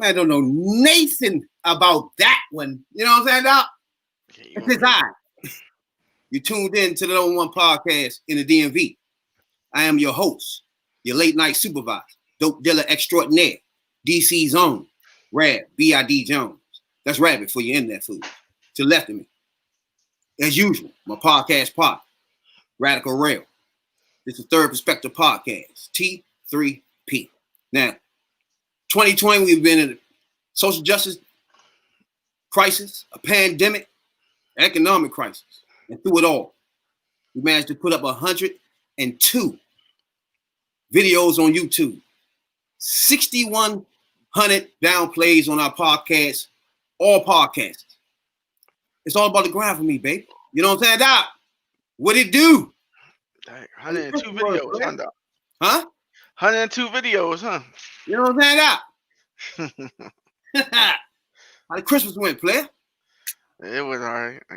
I don't know Nathan about that one. You know what I'm saying, Doc? It's his eye. You tuned in to the number one podcast in the DMV. I am your host, your late night supervisor, dope dealer extraordinaire, DC's own, Rab, B.I.D. Jones. That's Rabbit for your internet food. To the left of me. As usual, my podcast partner, Radical Rail. This is the Third Perspective Podcast, T3P. Now, 2020, we've been in a social justice crisis, a pandemic, economic crisis, and through it all, we managed to put up 102 videos on YouTube, 6,100 down plays on our podcast, all podcasts. It's all about the grind for me, baby. You know what I'm saying, Doc? What it do? 102 videos, huh? 102 videos, huh? You know what I'm saying, Doc? How the Christmas went, player? It was all right. I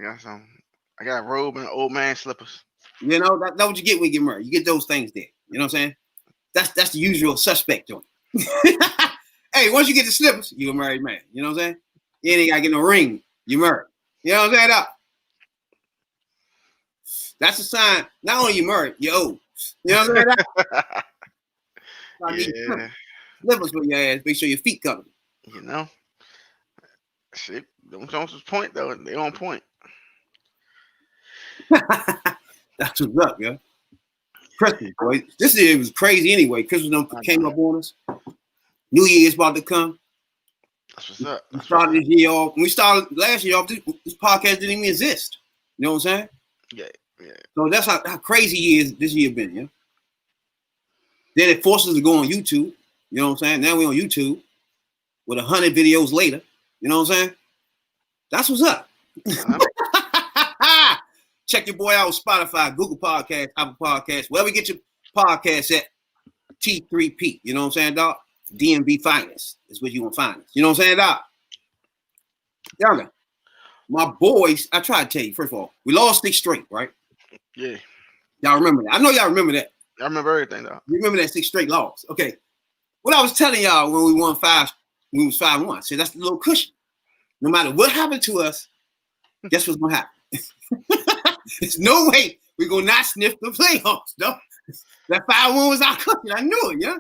got a robe and old man slippers. You know, that's what you get when you get married. You get those things there. You know what I'm saying? That's the usual suspect joint. Hey, once you get the slippers, you're a married man. You know what I'm saying? You ain't got to get no ring. You're married. You know what I'm saying, Doc? That's a sign. Not only you married, you're old. You know what I'm saying? Yeah. Slippers for your ass. Make sure your feet covered. You know. Shit, them Jones' point though. They on point. That's what's up, yo. Christmas, boy. This year was crazy anyway. Christmas came up on us. New Year's about to come. That's what's up. We started this year off. When we started last year off, this podcast didn't even exist. You know what I'm saying? Yeah. So that's how crazy this year been, yeah. Then it forces us to go on YouTube. You know what I'm saying? Now we're on YouTube with 100 videos later. You know what I'm saying? That's what's up. Check your boy out on Spotify, Google Podcasts, Apple Podcasts, wherever you get your podcasts at. T3P. You know what I'm saying, Doc? DMV Finest is what you want to find us. You know what I'm saying, Doc? Y'all, my boys, I try to tell you, first of all, we lost 6 straight, right? Yeah. Y'all remember that. I know y'all remember that. I remember everything, though. You remember that 6 straight loss. Okay. What I was telling y'all when we won 5, when we was 5-1, so that's the little cushion. No matter what happened to us, guess what's going to happen? There's no way we're going to not sniff the playoffs, though. That 5-1 was our cushion. I knew it, yeah?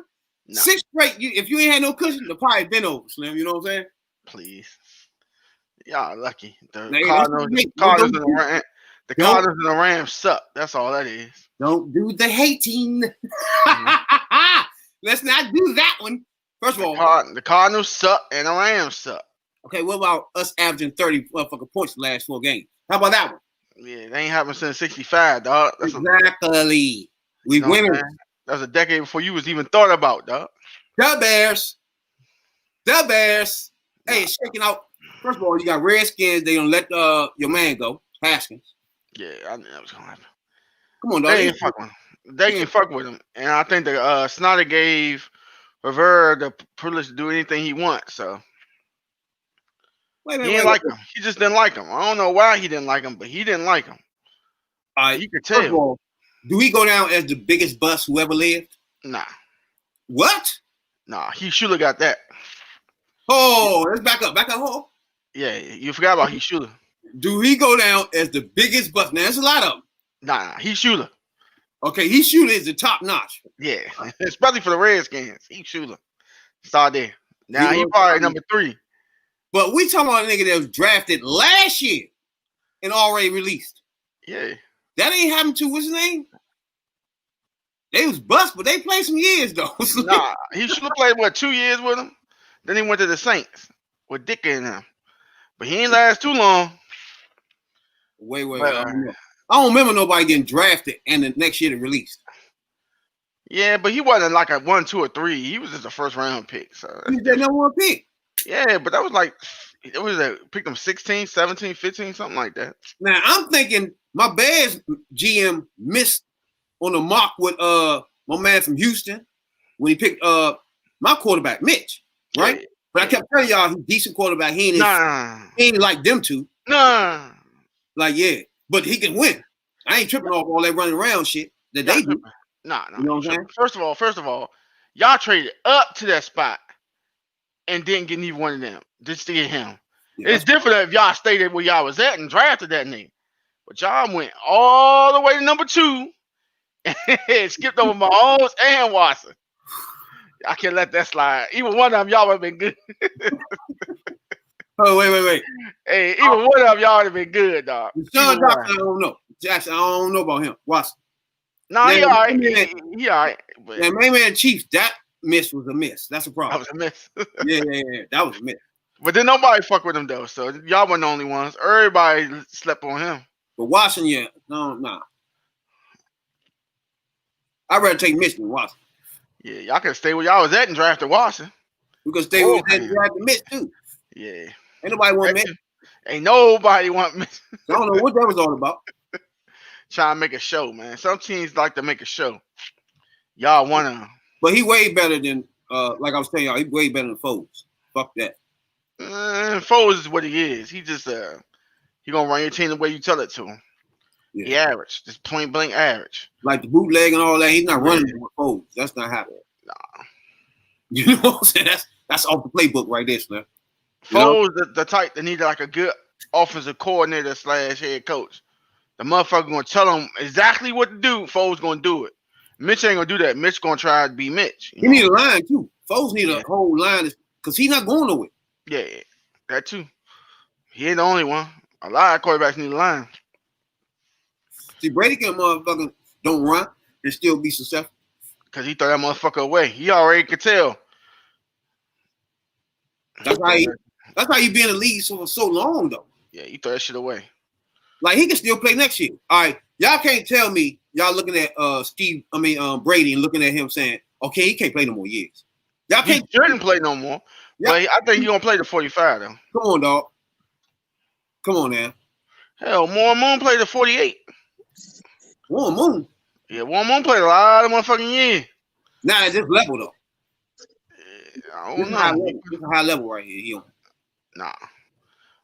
No. 6 straight. If you ain't had no cushion, it'd probably been over, Slim. You know what I'm saying? Please. Y'all lucky. The Cardinals and the Rams suck. That's all that is. Don't do the hating. Let's not do that one. First of all, the Cardinals suck and the Rams suck. Okay, what about us averaging 30 motherfucking points the last 4 games? How about that one? Yeah, they ain't happened since '65, dog. That's exactly. We winners. That was a decade before you was even thought about, dog. The Bears. Hey, it's shaking out. First of all, you got Redskins. They don't let your man go, Haskins. Yeah, I knew that was gonna happen. Come on, dog. They ain't fuck with him, and I think the Snyder gave Rivera the privilege to do anything he wants. So he didn't like him. He just didn't like him. I don't know why he didn't like him, but he didn't like him. You could tell. First of all, do he go down as the biggest bust who ever lived? Nah. What? Nah, he should have got that. Oh, let's back up. Oh. Yeah, you forgot about he should have. Do he go down as the biggest bust? Now, there's a lot of them. Nah, he should have. Okay, he should is the top notch. Yeah, especially for the Redskins. He should have. Start there. Now he probably number 3. But we talking about a nigga that was drafted last year and already released. Yeah. That ain't happened to what's his name? They was bust, but they played some years though. Nah, he should have played 2 years with him. Then he went to the Saints with Dick in him. But he ain't last too long. Wait. I don't remember nobody getting drafted and the next year they released. Yeah, but he wasn't like a 1, 2, or 3. He was just a first round pick. So he was that number 1 pick. Yeah, but that was like picked him 16, 17, 15, something like that. Now I'm thinking my Bears GM missed on the mark with my man from Houston when he picked my quarterback, Mitch. Right? Yeah. But I kept telling y'all he's a decent quarterback. He ain't like them two. Nah. Like, yeah. But he can win. I ain't tripping off all that running around shit that they do. Nah. You know what I'm saying? First of all, y'all traded up to that spot and didn't get neither one of them just to get him. Yeah, it's different if y'all stayed where y'all was at and drafted that nigga. But y'all went all the way to number 2 and skipped over Mahomes and Watson. I can't let that slide. Even one of them, y'all would have been good. Oh, wait. Hey, even one of them, y'all would have been good, dog. Sean Johnson, I don't know. Jackson, I don't know about him. Watson. No, he all right. He all right. But yeah, main man Chiefs, that miss was a miss. That's a problem. That was a miss. yeah. That was a miss. But then nobody fuck with him, though. So y'all weren't the only ones. Everybody slept on him. But Watson, yeah. No. I'd rather take Mitch than Watson. Yeah, y'all can stay where y'all was at and draft Watson. We can stay where we was at and draft Mitch, too. Yeah. Ain't nobody want Mitch. Ain't nobody want Mitch. I don't know what that was all about. Trying to make a show, man. Some teams like to make a show. Y'all want to. But he way better than, like I was telling y'all, he way better than Foles. Fuck that. Foles is what he is. He just, he going to run your team the way you tell it to him. Yeah. He average. Just point blank average. Like the bootleg and all that, he's not running with Foles. That's not happening. Nah. You know what I'm saying? That's off the playbook right there, Slim. Foles, the type that needed like a good offensive coordinator / head coach. The motherfucker going to tell him exactly what to do. Foles going to do it. Mitch ain't going to do that. Mitch going to try to be Mitch. He need a line, too. Foles need a whole line because he's not going nowhere. Yeah, that too. He ain't the only one. A lot of quarterbacks need a line. See, Brady can motherfucking don't run and still be successful. Because he threw that motherfucker away. He already could tell. That's how you be in the league for so long, though. Yeah, you throw that shit away. Like, he can still play next year. All right, y'all can't tell me y'all looking at Brady and looking at him saying, okay, he can't play no more years. Y'all can't. He shouldn't play no more. Yeah. But I think he's going to play the 45, though. Come on, dog. Come on, now. Hell, Warren Moon played the 48. Warren Moon? Yeah, Warren Moon played a lot of motherfucking years. Not at this level, though. I don't know. This is a high level right here. He on. Nah.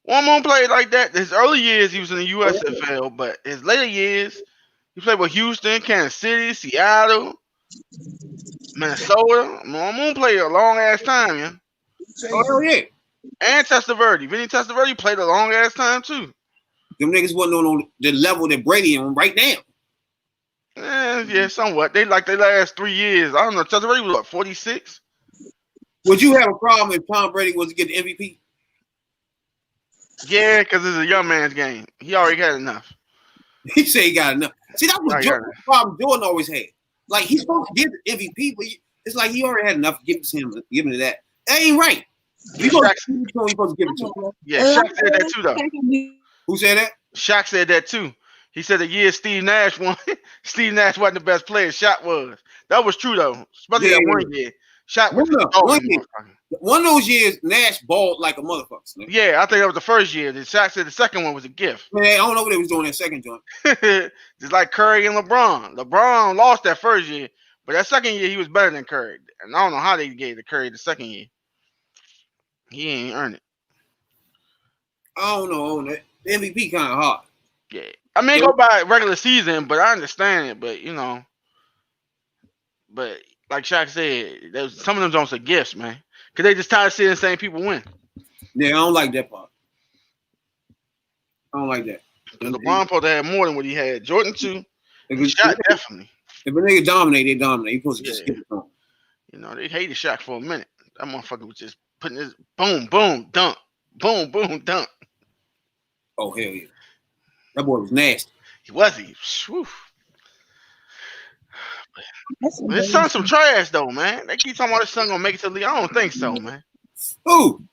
Warren Moon played like that. His early years, he was in the USFL, but his later years, he played with Houston, Kansas City, Seattle, Minnesota. Warren Moon played a long-ass time, yeah. Oh, yeah. And Testaverde. Vinny Testaverde played a long-ass time, too. Them niggas wasn't on the level that Brady on right now. Yeah, somewhat. They like their last 3 years. I don't know. Testaverde was, 46? Would you have a problem if Tom Brady was to get the MVP? Yeah, because it's a young man's game. He already had enough. He said he got enough. See, that was the problem Jordan always had. Like, he's supposed to get the MVP, but it's like he already had enough to give it to that. That ain't right. Yeah, supposed to give it to him. Yeah, Shaq said that too, though. Who said that? Shaq said that too. He said the year Steve Nash won, Steve Nash wasn't the best player. Shaq was. That was true though, especially that one year. Shaq was one of those years, Nash balled like a motherfucker. Man. Yeah, I think that was the first year. Then Shaq said the second one was a gift. Man, I don't know what they was doing that second joint. Just like Curry and LeBron. LeBron lost that first year, but that second year he was better than Curry. And I don't know how they gave to Curry the second year. He ain't earned it. I don't know. The MVP kind of hard. Yeah. I mean, go by regular season, but I understand it. But, but like Shaq said, some of them don't say gifts, man. Because they just tired of seeing the same people win. Yeah, I don't like that part. I don't like that. LeBron supposed to have more than what he had. Jordan, too. Shaq, definitely. If a nigga dominate, they dominate. He supposed to just give it to him. They hated Shaq for a minute. That motherfucker was just putting this boom, boom, dunk. Boom, boom, dunk. Oh, hell yeah. That boy was nasty. He was. His son's some trash, though, man. They keep talking about his son going to make it to the league. I don't think so, man. Who?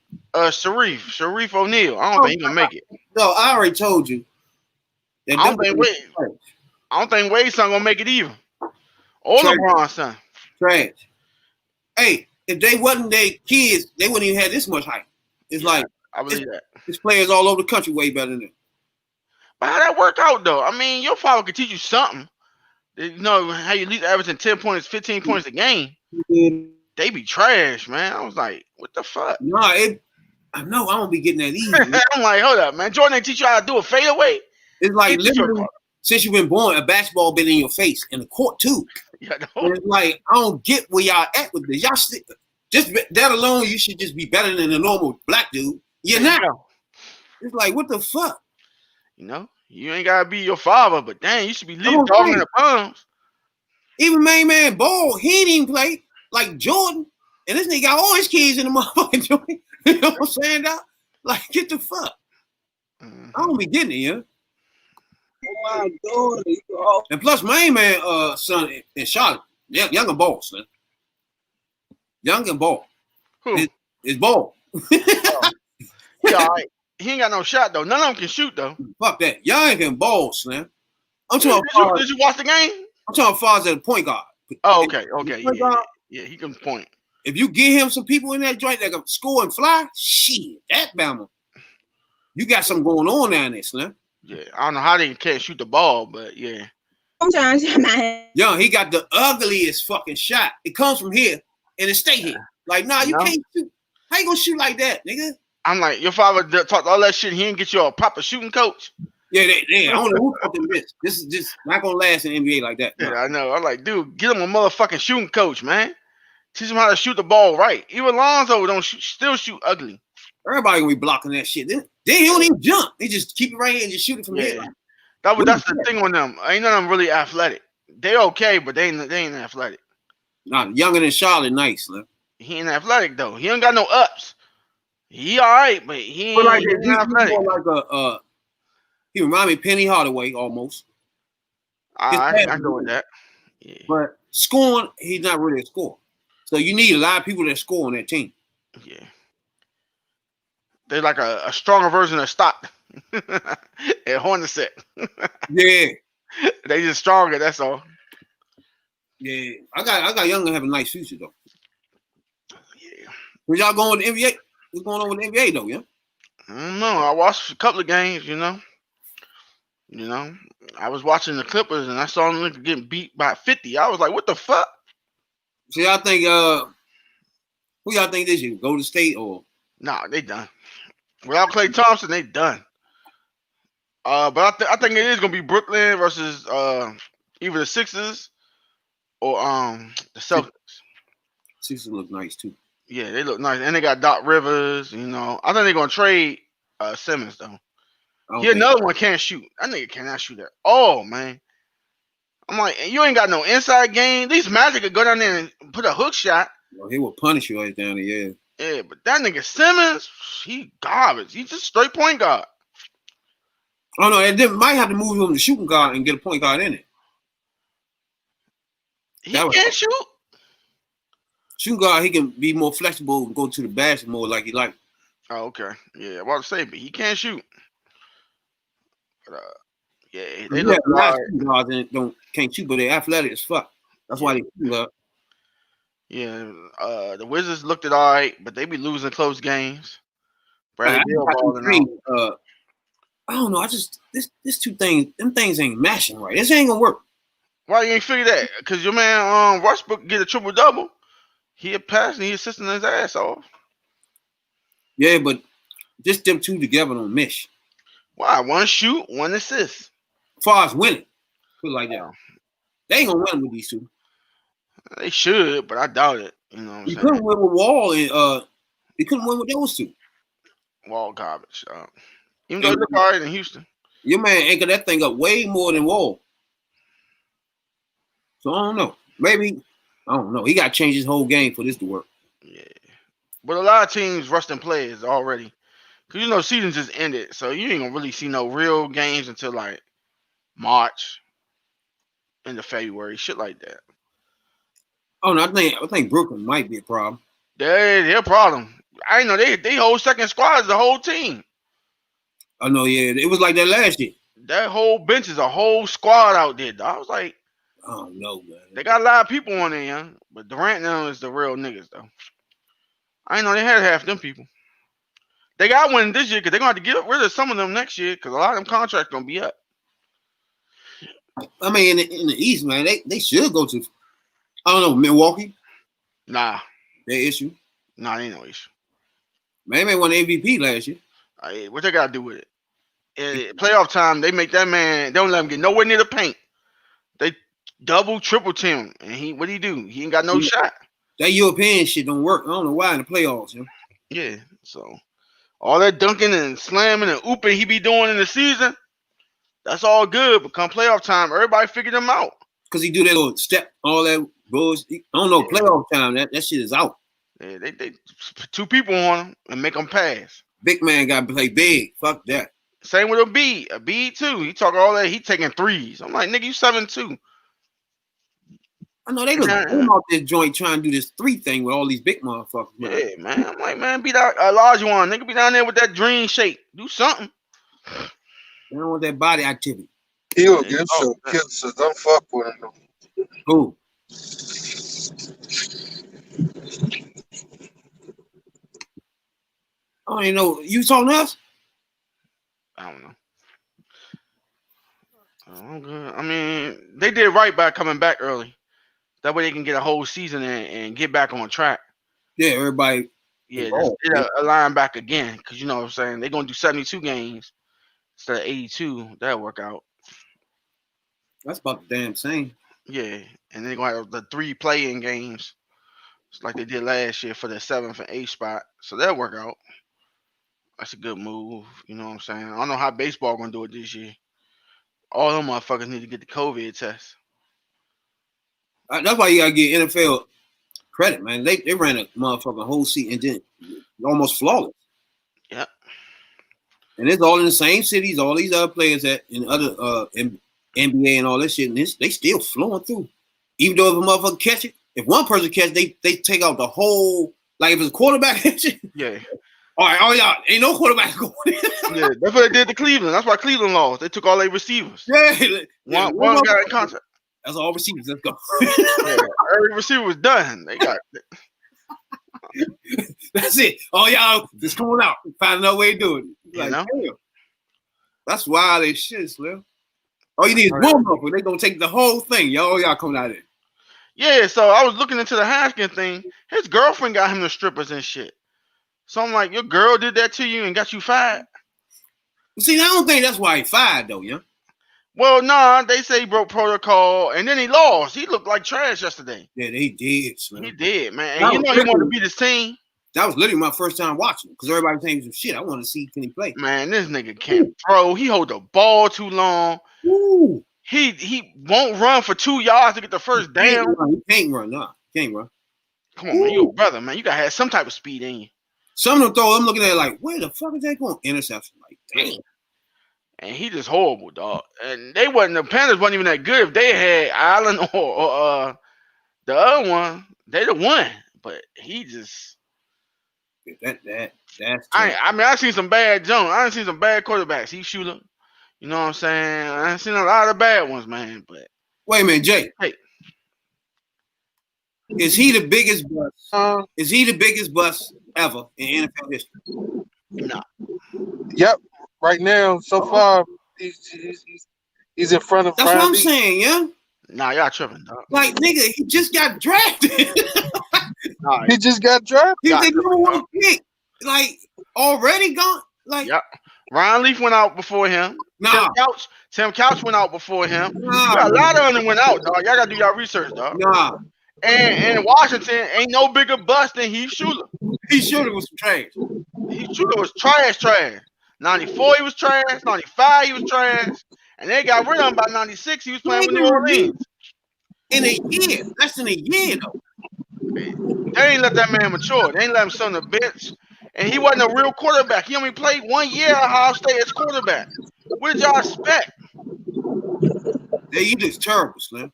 Sharif O'Neal. I don't think he's going to make it. No, I already told you. I don't think Wade's son going to make it either. Or LeBron's son. Trash. Hey, if they wasn't their kids, they wouldn't even have this much hype. It's like, I believe that. There's players all over the country way better than them. But how that work out, though? I mean, your father could teach you something. How you at least averaging 10 points, 15 points a game. They be trash, man. I was like, what the fuck? No, I know I don't be getting that easy. I'm like, hold up, man. Jordan ain't teach you how to do a fadeaway? It's like literally, since you've been born, a basketball been in your face, in the court too. Yeah, and it's like, I don't get where y'all at with this. Y'all just that alone, you should just be better than a normal black dude. You're not. It's like, what the fuck? You ain't gotta be your father, but dang, you should be leading talking in the palms. Even main man Ball, he ain't even play like Jordan, and this nigga got all his kids in the motherfucking joint. You know what I'm saying? Dog? Like, get the fuck. I don't be getting it, yeah. Oh my God. And plus, main man, son in Charlotte, young and Ball, son. Young and Ball. Who? It's Ball. Yeah, all right. He ain't got no shot though. None of them can shoot though. Fuck that. Y'all ain't getting balls, man. I'm talking did you watch the game? I'm talking Fars at the point guard. Oh, okay. Yeah, he can point. If you get him some people in that joint that can score and fly, shit, that Bama. You got something going on down there, Slim. Yeah, I don't know how they can't shoot the ball, but yeah. Yo, he got the ugliest fucking shot. It comes from here and it stay here. Like, nah, you can't shoot. How you gonna shoot like that, nigga? I'm like, your father talked all that shit. He didn't get you a proper shooting coach. Yeah, I don't know who taught them this. This is just not gonna last in the NBA like that. No. Yeah, I know. I'm like, dude, get him a motherfucking shooting coach, man. Teach him how to shoot the ball right. Even Lonzo don't still shoot ugly. Everybody gonna be blocking that shit. Then he don't even jump. They just keep it right here and just shoot it from here. That's the thing on them. Ain't none of them really athletic. They okay, but they ain't athletic. Nah, younger than Charlotte, nice, man. He ain't athletic though. He ain't got no ups. He all right, but he ain't, like he ain't athletic. Like he remind me of Penny Hardaway almost. I go with that. Yeah. But scoring, he's not really a scorer. So you need a lot of people that score on that team. Yeah. They're like a stronger version of Stockton at Hornacek. Yeah. They just stronger, that's all. Yeah. I got Younger having a nice future though. Yeah. Was y'all going with the NBA? What's going on with the NBA though, yeah? I don't know. I watched a couple of games, I was watching the Clippers and I saw them getting beat by 50. I was like, what the fuck? So y'all think who y'all think this year? Golden State or nah, they done. Without Klay Thompson, they done. But I think it is gonna be Brooklyn versus either the Sixers or the Celtics. Sixers look nice too. Yeah, they look nice. And they got Doc Rivers, I think they're gonna trade Simmons though. Another one can't shoot. That nigga cannot shoot at all, man. I'm like, you ain't got no inside game. These Magic could go down there and put a hook shot. Well, he will punish you right down there, yeah. Yeah, but that nigga Simmons, he garbage. He's just straight point guard. Oh no, they might have to move him to shooting guard and get a point guard in it. He can't shoot. shooting guard, he can be more flexible and go to the basket more like he like. Oh, okay. Yeah, I was to say, but he can't shoot. But yeah, they look a lot of like shooting guards and can't shoot, but they're athletic as fuck. That's why they shoot up. yeah. The Wizards looked at all right, but they be losing close games. Bradley I Beal balling out. I don't know. I just this two things, them things ain't mashing right. This ain't gonna work. Why you ain't figure that? Because your man Westbrook get a triple double. He a pass and he assisting his ass off. Yeah, but just them two together don't mesh. Why? One shoot, one assist. As far as winning, put it like that. They ain't gonna win with these two. They should, but I doubt it. You know what I'm saying? Couldn't win with Wall and he couldn't win with those two. Wall garbage. Even though he look all right in Houston. Your man anchored that thing up way more than Wall. So I don't know. Maybe I don't know. He got to change his whole game for this to work. Yeah, but a lot of teams rusting players already, cause season just ended, so you ain't gonna really see no real games until like March, into February, shit like that. Oh no, I think Brooklyn might be a problem. They're a problem. I ain't know they whole second squad is the whole team. I know, yeah, it was like that last year. That whole bench is a whole squad out there. I was like, I don't know, man. They got a lot of people on there, young. But Durant now is the real niggas, though. I ain't know they had half them people. They got one this year because they're going to have to get rid of some of them next year because a lot of them contracts going to be up. I mean, in the East, man, they should go to, I don't know, Milwaukee. Nah. Their issue. Nah, ain't no issue. Man, they won the MVP last year. What they got to do with it? In playoff time, they make that man, they don't let him get nowhere near the paint. They double, triple team. And what do he do? He ain't got no shot. That European shit don't work. I don't know why in the playoffs. You know? Yeah, so all that dunking and slamming and ooping he be doing in the season, that's all good. But come playoff time, everybody figured him out. Because he do that little step, all that bullshit. I don't know, playoff time, that shit is out. Yeah, they put two people on him and make them pass. Big man got to play big. Fuck that. Same with a B too. He talk all that. He taking threes. I'm like, nigga, you 7'2". I know they look out this joint trying to do this 3 thing with all these big motherfuckers. Man. Yeah, man. I'm like, man, be that a large one. Nigga, be down there with that dream shape. Do something. They don't want that body activity. He'll get your kisses. Don't fuck with him. Who? I don't even know. You talking to us? I don't know. Oh, good. I mean, they did right by coming back early. That way they can get a whole season and get back on track. Yeah, everybody. Yeah, just get a line back again. Because you know what I'm saying? They're going to do 72 games instead of 82. That'll work out. That's about the damn same. Yeah, and they're going to have the 3 play-in games. It's like they did last year for the 7th and 8th spot. So that'll work out. That's a good move. You know what I'm saying? I don't know how baseball going to do it this year. All them motherfuckers need to get the COVID test. That's why you got to get NFL credit, man. They ran a motherfucking whole season and did almost flawless. Yep. And it's all in the same cities, all these other players that in other NBA and all that shit, and they still flowing through. Even though if a motherfucker catch it, if one person catch it, they take out the whole, like if it's a quarterback catch it. Yeah. All right, oh yeah, ain't no quarterback going. Yeah, that's what they did to Cleveland. That's why Cleveland lost. They took all their receivers. Yeah, one got in contract. That's all receivers. Let's go. Yeah, every receiver was done. They got it. That's it. Oh y'all just coming out, find another way to do it. Like, damn. That's wild as shit, Slim. All you need is one more. They gonna take the whole thing. Y'all coming out of it. Yeah, so I was looking into the Haskins thing. His girlfriend got him the strippers and shit. So I'm like, your girl did that to you and got you fired? See, I don't think that's why he fired, though, yeah? Well, nah, they say he broke protocol, and then he lost. He looked like trash yesterday. Yeah, they did, man. He did, man. And you know he wanted to beat his team. That was literally my first time watching because everybody was saying some shit. I want to see can he play. Man, this nigga can't throw. He hold the ball too long. Ooh. He won't run for 2 yards to get the first down. He can't run, nah. Can't run. Come on, man. You a brother, man. You got to have some type of speed in you. Some of them throw, I'm looking at it like, where the fuck is that going? Interception. Like, damn. And he just horrible, dog. And the Panthers wasn't even that good. If they had Allen or the other one, they'd have won. but he just. That's. I seen some bad Jones. I done seen some bad quarterbacks. He's shooter. You know what I'm saying? I done seen a lot of bad ones, man. But wait a minute, Jay. Hey, is he the biggest bust? Is he the biggest bust ever in NFL history? No. Yep. Right now, so far, he's in front of. That's what I'm saying, yeah. Nah, y'all tripping, dog. Like, nigga, he just got drafted. Nah, He just got drafted. He's the number one pick. Like, already gone. Like, yep. Ryan Leaf went out before him. Nah. Tim Couch went out before him. Nah. A lot of them went out, dog. Y'all gotta do y'all research, dog. Nah. And Washington ain't no bigger bust than Heath Schuler. Heath Schuler was some trash. Heath Schuler was trash. 94 he was trash. 95 he was trash. And they got rid of him by 96. He was playing with New Orleans. In a year. Less than a year, though. They ain't let that man mature. They ain't let him sit on the bench. And he wasn't a real quarterback. He only played 1 year at Ohio State as quarterback. What did y'all expect? He just terrible, Slim.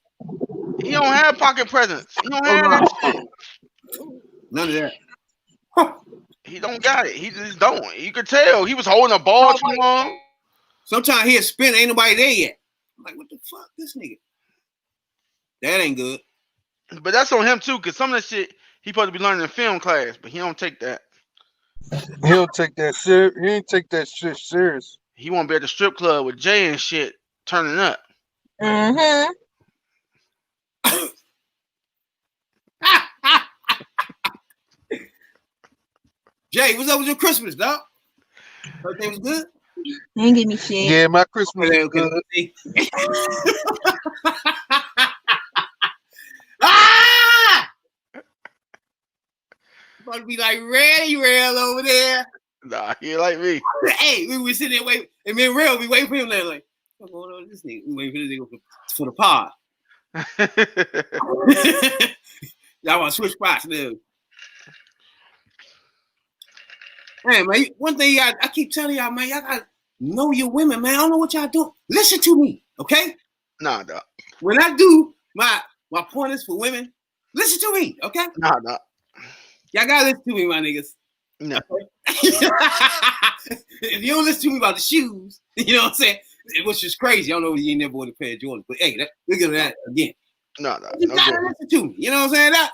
He don't have pocket presence. He don't have that shit. None of that. He don't got it. He just don't. You could tell. He was holding the ball too long. Sometimes he'll spin. Ain't nobody there yet. I'm like, what the fuck? This nigga. That ain't good. But that's on him, too, because some of that shit he supposed to be learning in film class, but he don't take that. He don't take that serious. He ain't take that shit serious. He won't be at the strip club with Jay and shit turning up. Mm-hmm. Jay, what's up with your Christmas, dog? Everything was good? You ain't give me shit. Yeah, my Christmas was good. Ah! About to be like Ready Rail over there. Nah, he ain't like me. Hey, we were sitting there waiting, and me and Rail, we waiting for him there, like, what's going on with this nigga? We waiting for this nigga for the pod. Y'all want to switch spots, dude. Hey, man, one thing I keep telling y'all, man, y'all got to know your women, man. I don't know what y'all doing. Listen to me, okay? Nah, dog. When I do my pointers for women, listen to me, okay? Nah, dog. Y'all got to listen to me, my niggas. No. Okay? If you don't listen to me about the shoes, you know what I'm saying? Which is crazy. I don't know if you ain't never bought a pair of Jordans, but hey, look at that again. No, You gotta listen to me. You know what I'm saying? That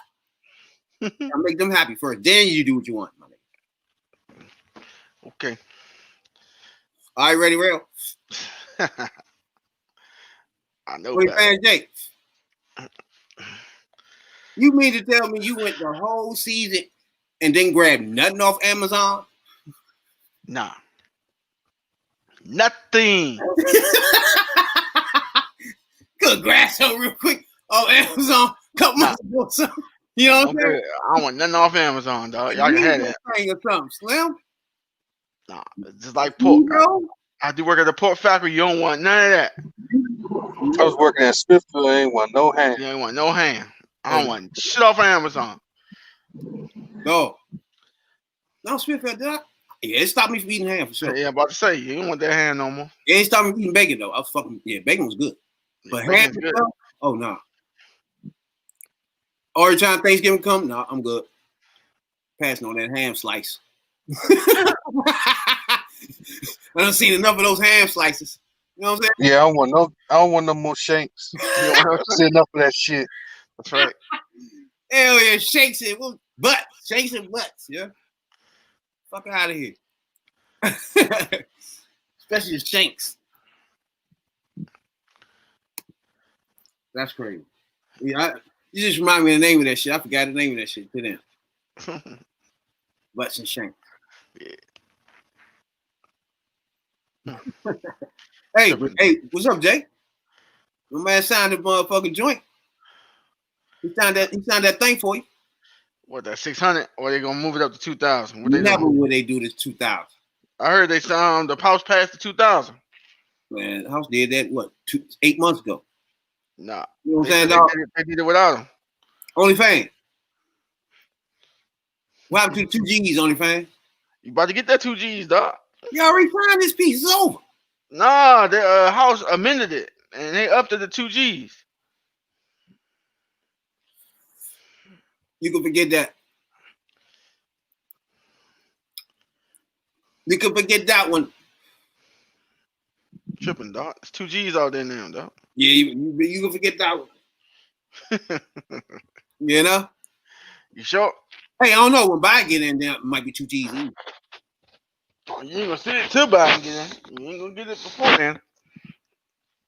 I'll make them happy first. Then you do what you want, my nigga. Okay. All right, ready, Rail? I know. What fans, Jake? You mean to tell me you went the whole season and didn't grab nothing off Amazon? Nah. Nothing. Could grab something real quick off Amazon. Couple months ago or something. You know what I'm saying? I don't want nothing off Amazon, dog. Y'all can have that. Or something, Slim. Nah, it's just like pork. You know? I do work at the pork factory. You don't want none of that. I was working at Smithfield. I ain't want no hand. You ain't want no ham. I don't want shit off of Amazon. No. No, Smithfield, did I? Yeah, it stopped me from eating ham for sure. Yeah, I'm about to say, you don't want that ham no more. It ain't stopped me from eating bacon, though. I was fucking, bacon was good. But ham, good. Oh, no. Every time Thanksgiving come, no, I'm good. Passing on that ham slice. I done seen enough of those ham slices. You know what I'm saying? Yeah, I don't want no more shanks. I've seen enough of that shit. That's right. Hell yeah, shakes and butt. Shakes and butts, yeah. Fuck out of here. Especially the shanks. That's crazy. Yeah, you just remind me of the name of that shit. I forgot the name of that shit. Put in. Butts and shanks. Yeah. Hey, what's up, Jay? My man signed the motherfucking joint. He signed that thing for you. What, that 600? Or they gonna move it up to 2,000? What Never would they do this 2,000. I heard they signed the house passed the 2,000. Man, the house did that 8 months ago. Nah. You know what I'm saying, dog? They did it without him. OnlyFans. What happened to 2 G's, OnlyFans? You about to get that 2 G's, dog. You already signed this piece. It's over. Nah, the house amended it, and they upped to the 2 G's. You can forget that. You can forget that one. Tripping, dog. It's 2 G's out there now, dog. Yeah, you can forget that one. You know? You sure? Hey, I don't know. When Biden get in there, it might be 2 G's in. Oh, you ain't gonna see it till Biden get in. You ain't gonna get it before then.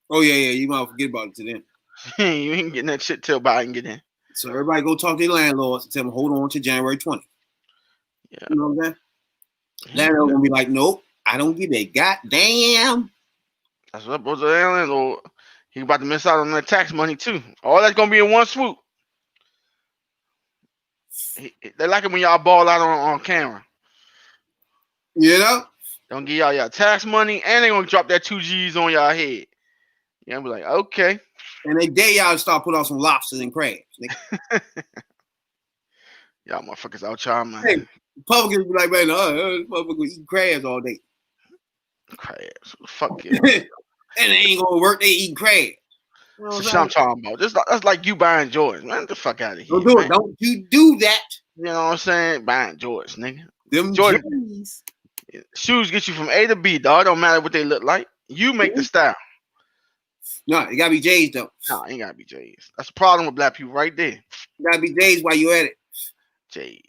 Oh, yeah. You might forget about it to them. You ain't getting that shit till Biden get in. So everybody go talk to their landlords and tell them, hold on to January 20th. Yeah. You know what I'm saying? Landlord gonna be like, nope, I don't get that. Goddamn. That's what goes to the landlord. He about to miss out on that tax money too. All that's gonna be in one swoop. They like it when y'all ball out on camera. You know? Don't give y'all tax money, and they gonna drop that 2 G's on y'all head. Yeah, be like, okay. And they dare y'all to start putting on some lobsters and crabs. Y'all motherfuckers out y'all, man. Hey, Republicans be like, man, motherfuckers eating crabs all day. Crabs. Fuck you. And they ain't gonna work, they eating crabs. You know That's what I'm talking about. That's like you buying Jordans, man. Get the fuck out of here. Don't do man. it. Don't you do that. You know what I'm saying? Buying Jordans, nigga. Them Jordans. Shoes get you from A to B, dog. Don't matter what they look like. You make the style. No, it gotta be J's though. No, it ain't gotta be J's. That's the problem with black people right there. It gotta be J's while you at it. J's.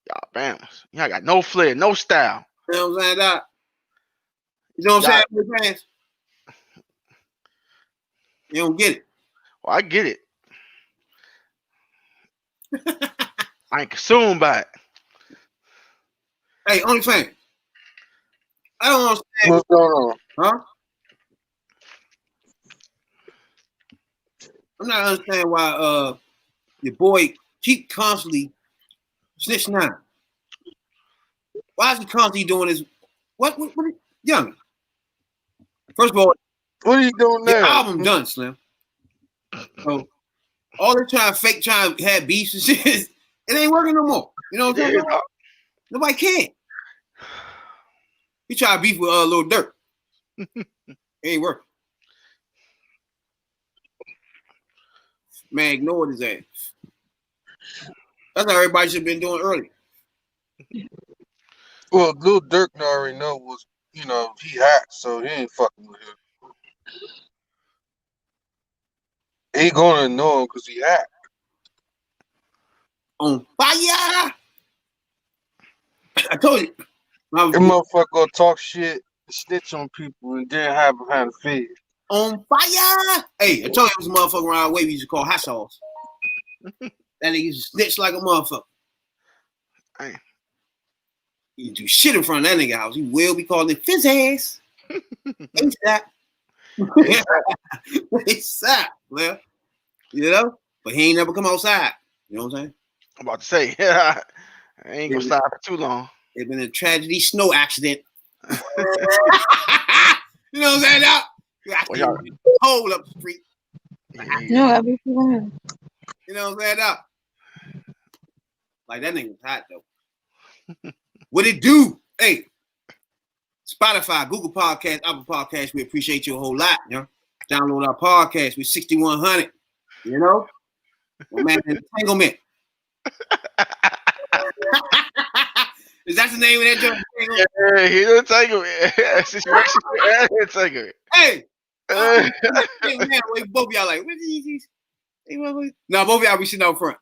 Y'all Bamas. Y'all got no flair, no style. You know what I'm saying, Doc? You know what I'm saying? You don't get it. Well, I get it. I ain't consumed by it. Hey, only thing. I don't understand. What's going on? Huh? I'm not understanding why your boy keep constantly snitching out. Why is he constantly doing this? What young? First of all, What are you doing the now? album done, Slim. So all they trying to have beefs and shit, it ain't working no more. You know what I'm saying? Nobody can. He try to beef with Lil Durk. It ain't working. Man, ignored his ass. That's how everybody should have been doing earlier. Well, Lil Durk already know was, he hot, so he ain't fucking with him. He gonna know him because he hot. On fire! I told you. That motherfucker gonna talk shit, snitch on people, and then hide behind the fence. On fire! Hey, I told you it was a motherfucker around the way we used to call hot sauce. That nigga used to snitch like a motherfucker. Hey. You do shit in front of that nigga house. He will be calling it fizz ass. ASAP. ASAP, well, you know? But he ain't never come outside. You know what I'm saying? I'm about to say, I ain't gonna stop for too long. It's been a tragedy snow accident. You know what I'm saying? Now, hold up the street. No, I'll be fine. You know what I'm saying? Now, like that nigga was hot though. What it do? Hey, Spotify, Google Podcast, Apple Podcast, we appreciate you a whole lot. You know, download our podcast with 6100. You know, well, man, entanglement. Is that the name of that joint? Yeah, he don't take it. Hey, man, wait, both of y'all like, what is these? No, both of y'all be sitting out front.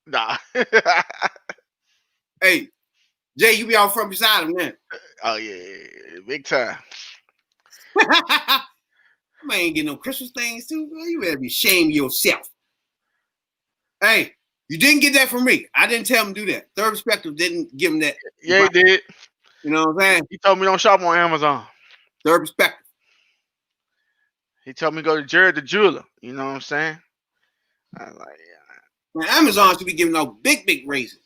Nah. Hey, Jay, you be out front beside him, man. Oh yeah, big time. Man, ain't getting no Christmas things too. Bro. You better be ashamed of yourself. Hey, you didn't get that from me. I didn't tell him to do that. Third Perspective didn't give him that. Yeah, he did. You know what I'm saying? He told me don't shop on Amazon. Third Perspective. He told me go to Jared the Jeweler. You know what I'm saying? I was like, yeah. Man, Amazon should be giving out big raises.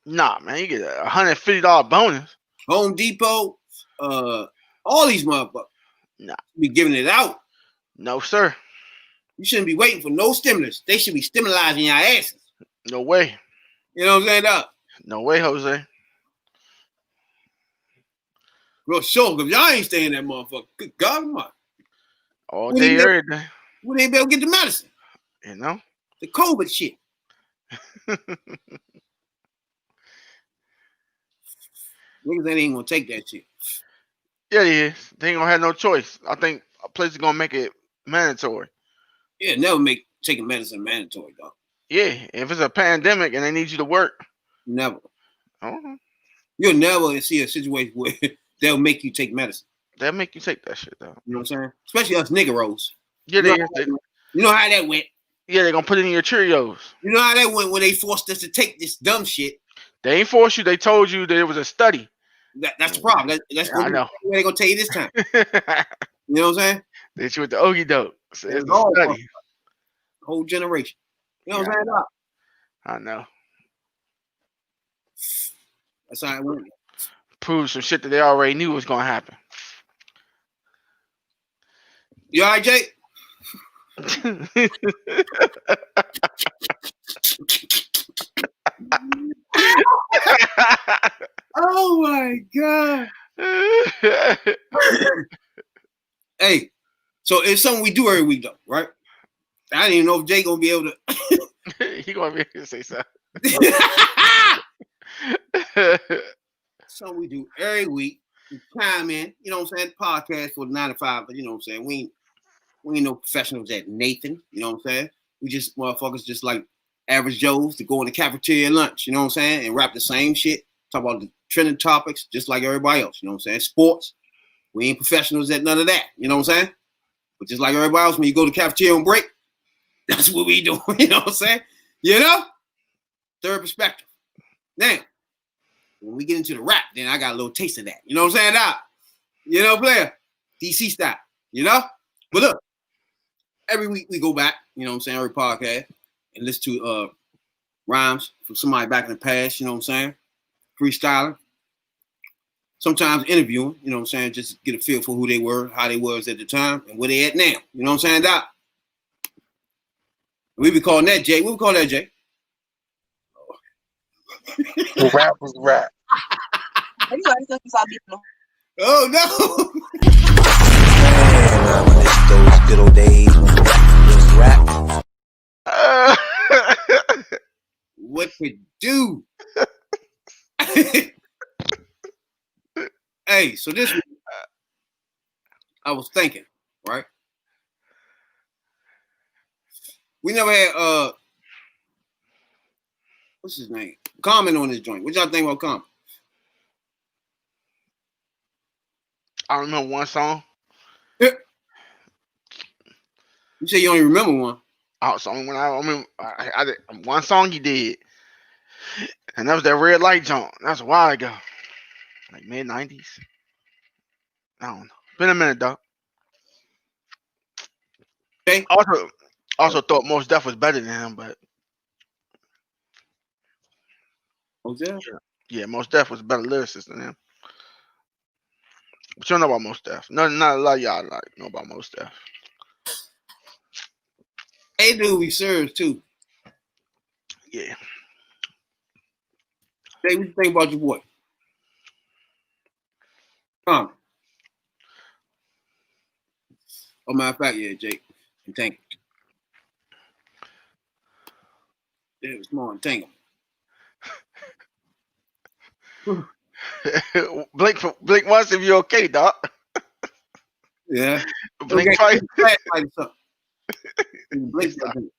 Nah, man, you get a $150 bonus. Home Depot, all these motherfuckers. Nah. Be giving it out. No, sir. You shouldn't be waiting for no stimulus. They should be stimulizing your asses. No way. You know what I'm saying, Doc? No way, Jose. Real sure, because y'all ain't staying that motherfucker. Good God, man. All day, every day. We ain't be able to get the medicine. You know? The COVID shit. Niggas ain't gonna take that shit. Yeah, it is. They ain't gonna have no choice. I think a place is gonna make it mandatory. Yeah, never make taking medicine mandatory, dog. Yeah, if it's a pandemic and they need you to work, Never. oh, You'll never see a situation where they'll make you take medicine. they'll make you take that shit though. You know what I'm saying? Especially us niggeros. Yeah, You know how that went. yeah, they're gonna put it in your Cheerios. You know how that went when they forced us to take this dumb shit. They ain't forced you. They told you that it was a study. That's the problem. That's I know. what they're gonna tell you this time. You know what I'm saying? They you with the Ogie dope. So it's It's a all study. whole generation. You know what I'm saying? Doc? I know. That's how it went. Prove some shit that they already knew was gonna happen. You all right, Jake? Oh my god. Hey, so it's something we do every week though, right? I didn't even know if Jake gonna be able to. He gonna be able to say something. Something we do every week. We chime in, you know what I'm saying? Podcast for the 9 to 5, but you know what I'm saying? We ain't no professionals at Nathan, you know what I'm saying? We just motherfuckers just like average Joes to go in the cafeteria lunch, you know what I'm saying? And rap the same shit. Talk about the trending topics just like everybody else, you know what I'm saying? Sports. We ain't professionals at none of that, you know what I'm saying? But just like everybody else, when you go to the cafeteria on break, that's what we do, you know what I'm saying? You know? Third perspective. Now, when we get into the rap, then I got a little taste of that. You know what I'm saying? Doc? You know, player. DC style. You know? But look, every week we go back, you know what I'm saying, every podcast, and listen to rhymes from somebody back in the past, you know what I'm saying? Freestyling. Sometimes interviewing, you know what I'm saying, just to get a feel for who they were, how they was at the time, and where they at now. You know what I'm saying, Doc? We be calling that Jay. What we call that, Jay? Rap was rap. Oh no! Man, I miss those good old days when rap was rap. What to do? Hey, so this week, I was thinking, right? We never had what's his name? Comment on this joint. What y'all think about Comment? I remember one song. You say you only remember one. So when I remember I did one song he did, and that was that Red Light joint. That was a while ago, like mid-90s. I don't know. Been a minute though. Okay. Also thought Most Def was better than him, but yeah, Most Def was a better lyricist than him. But you don't know about Most Def. Not a lot of y'all know about Most Def. Hey, dude, we serve too. Yeah. Hey, what you think about your boy? Oh, matter of fact, yeah, Jake. And thank you. It was more entanglement. Blink once if you're okay, doc. Yeah. Blink Okay. twice. Flashlight or something. Blink something.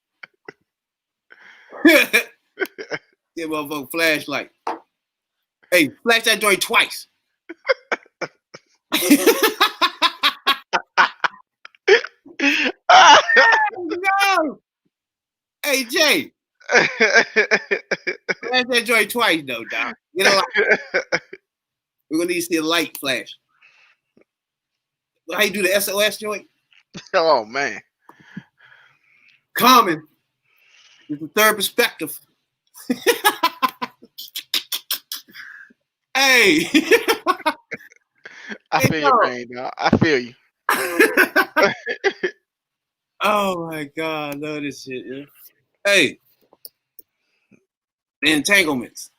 Yeah, motherfucker, flashlight. Hey, flash that joint twice. No. Hey, Jay. Flash that joint twice, though, dog. You know, we're gonna need to see a light flash. How you do the SOS joint? Oh man. Common. It's the third perspective. Hey. I feel your pain, dog. I feel you. Oh my God, I love this shit. Yeah. Hey. The entanglements.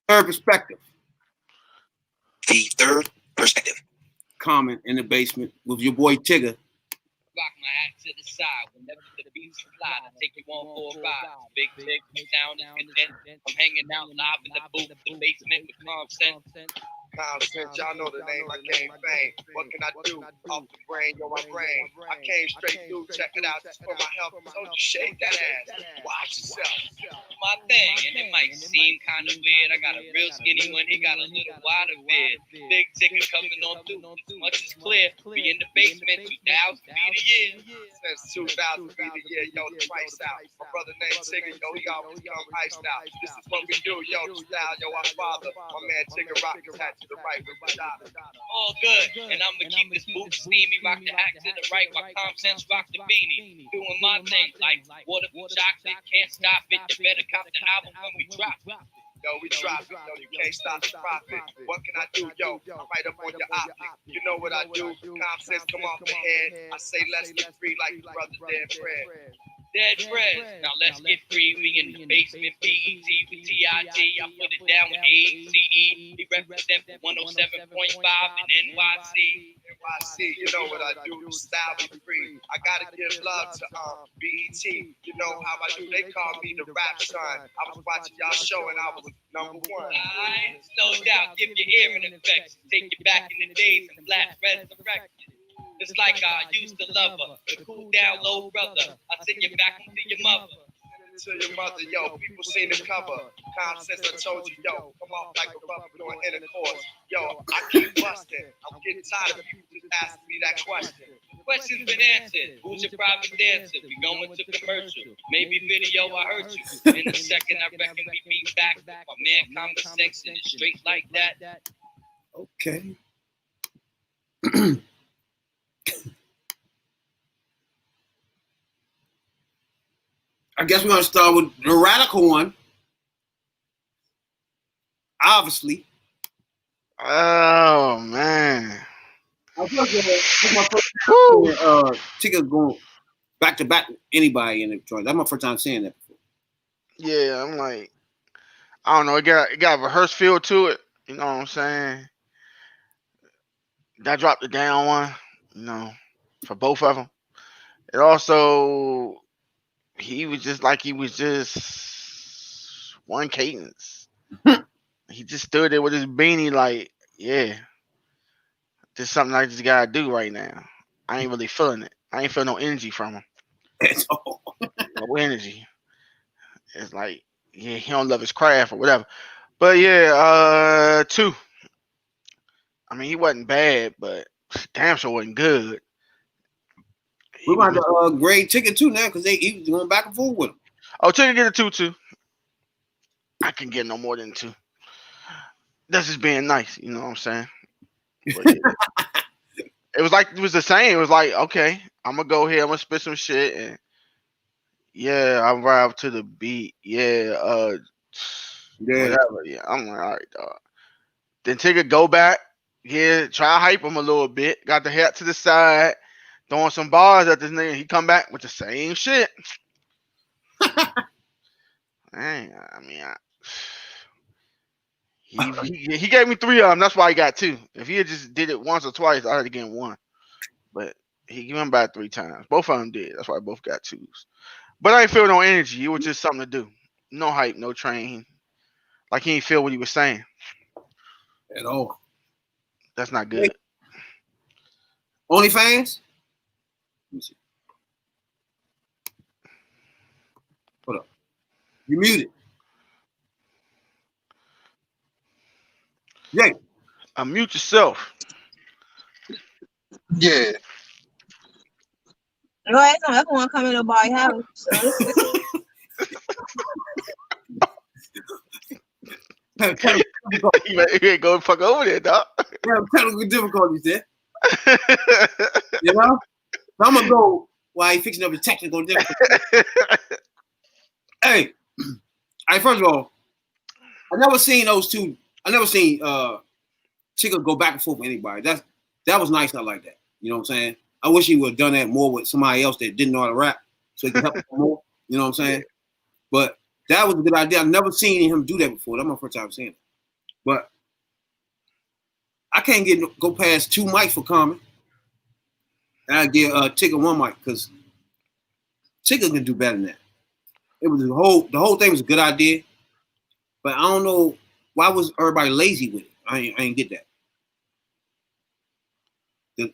Third perspective. The third perspective. Comment in the basement with your boy Tigger. Rock my act to the side whenever the beats fly. Take you on 4 or 5. Big Tick down and then I'm hanging out live in the booth, the basement with content. Common sense, y'all know the name, I came fame. What can I do? Off the brain, yo, my brain. I came straight through, check it out, just for my health. So you shake that ass, watch yourself. My thing, and it might seem kind of weird. I got a real skinny one, he got a little wider beard. Big ticket coming on through, as much is clear. Be in the basement, 2000 be the year. Since 2000 be the year, yo, the price out. My brother named Tigger, yo, he always come iced out. This is what we do, yo, the style, yo, our father. My man Tigger rock his hat to the right with the dollar. All good, and I'ma keep this boot steamy. Rock the hat to the right, while Common Sense rock the beanie. Doing my thing like water for chocolate, can't stop it. You better cop the album when we drop. Yo, we drop it, yo, you can't stop the profit. What can I do, yo? I'm right up on your optic. You know what I do? Common sense come off the head. I say let's get free like the brother Dead Fred. Dead Fred. Now let's get free. We in the basement. BET with TIG. I put it down with ACE. We represent 107.5 in NYC. NYC, you know what I do? The style be free. I gotta give love to BET. You know how I do? They call me the rap son. I was watching y'all show and I was number one. No doubt. Give your hearing effects. Take you back in the days and flat resurrected. It's like I used to love her, the cool down low brother. I send you back to your mother. To your mother, yo, people seen the cover. Common sense, I told you, yo, come on like a rubber doing intercourse. Yo, I keep busting. I'm getting tired of people just asking me that question. Question's been answered. Who's your private dancer? We going to commercial. Maybe video, I heard you. In a second, I reckon we be back. My man Common Sense in it straight like that. Okay. I guess we're gonna start with the radical one. Obviously. Oh man. This is my first time Tigger going back to back with anybody in the joint. That's my first time seeing that before. Yeah, I'm like, I don't know. It got a rehearsed feel to it. You know what I'm saying? That dropped the down one. You know, for both of them. It also. He was just one cadence. He just stood there with his beanie like, yeah, this is something I just gotta do right now. I ain't really feeling it. I ain't feeling no energy from him. No energy. It's like, yeah, he don't love his craft or whatever. But yeah, 2. I mean, he wasn't bad, but damn sure wasn't good. We want to grade Ticket too now because he was going back and forth with him. Oh, Ticket get a 2 too. I can get no more than 2. That's just being nice, you know what I'm saying? But, yeah. It was the same. It was like, okay, I'm gonna go here, I'm gonna spit some shit, and yeah, I vibe to the beat. Yeah, whatever. Yeah, I'm like, all right, dog. Then Ticket go back, yeah, try to hype him a little bit. Got the hat to the side. Throwing some bars at this nigga, he come back with the same shit. He gave me 3 of them. That's why he got 2. If he had just did it once or twice, I'd have given 1. But he gave him back 3 times. Both of them did. That's why both got 2s. But I didn't feel no energy. It was just something to do. No hype, no train. Like he didn't feel what he was saying at all. That's not good. OnlyFans? Let me see. Hold up. You muted. Jay. Unmute yourself. Yeah. No, I don't want to come in nobody's house. So. You ain't going fuck over there, dog. Yeah, technical difficulties there. You know? So I'm gonna go while he fixing up the technical difficulties. Hey, first of all, I never seen those two. I never seen Chico go back and forth with anybody. That was nice. I like that. You know what I'm saying? I wish he would have done that more with somebody else that didn't know how to rap, so he could help him more. You know what I'm saying? But that was a good idea. I've never seen him do that before. That's my first time seeing it. But I can't go past 2 mics for Common. And I give Tigger 1 mic because Tigger can do better than that. It was the whole thing was a good idea, but I don't know why was everybody lazy with it. I ain't get that. The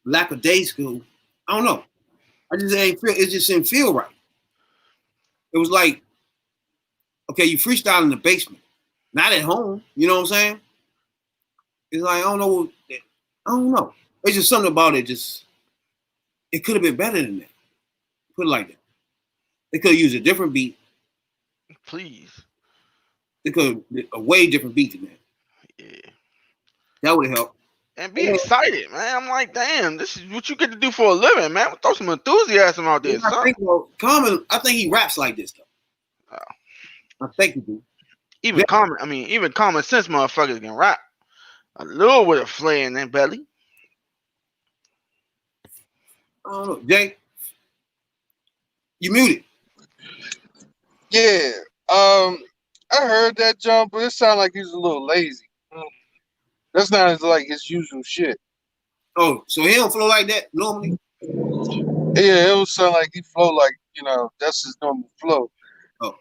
lack of day school, I don't know. I just ain't feel. It just didn't feel right. It was like, okay, you freestyle in the basement, not at home. You know what I'm saying? It's like I don't know. It's just something about it. Just it could have been better than that. Put it like that. They could have used a different beat. Please. They could have a way different beat than that. Yeah. That would have helped. And be excited, man. I'm like, damn, this is what you get to do for a living, man. Throw some enthusiasm out there. Common, I think he raps like this though. I think he do. Even common sense motherfuckers can rap a little with a flair in their belly. I don't know, Jay. You muted. Yeah. I heard that jump, but it sounded like he was a little lazy. That's not like his usual shit. Oh, so he don't flow like that normally? Yeah, it was sound like he flow like, that's his normal flow. Oh.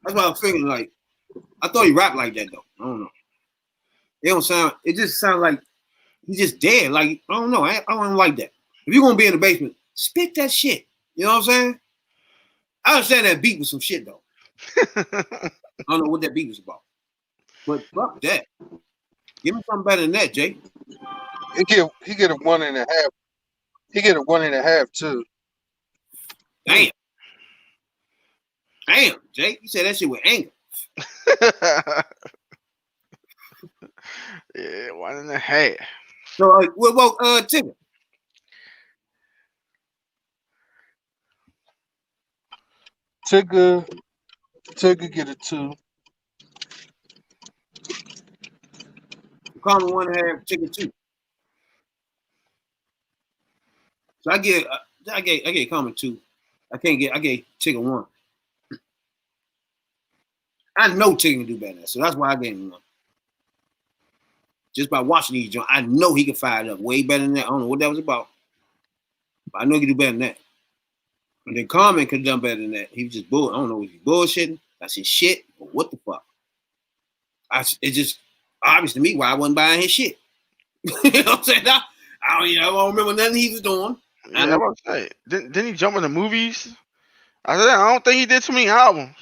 That's what I was thinking, like, I thought he rapped like that though. I don't know. It just sounds like he's just dead. Like, I don't know. I don't like that. If you're gonna be in the basement, spit that shit. You know what I'm saying? I understand that beat was some shit though. I don't know what that beat was about. But fuck that. Give me something better than that, Jay. He get a 1.5. He get a 1.5 too. Damn, Jay. You said that shit with anger. Yeah, 1.5. So, well, Tigger. Tigger get a 2. Common 1.5, Tigger 2. So I get Common 2. I gave Tigger 1. I know Tigger can do better than that, so that's why I gave him 1. Just by watching these joints, I know he can fire it up way better than that. I don't know what that was about, but I know he can do better than that. And then Common could have done better than that. He was just bull. I don't know if he's bullshitting. That's his shit. Or what the fuck? It's just obvious to me why I wasn't buying his shit. You know what I'm saying? I don't remember nothing he was doing. Yeah, I was say, didn't he jump into movies? I don't think he did too many albums.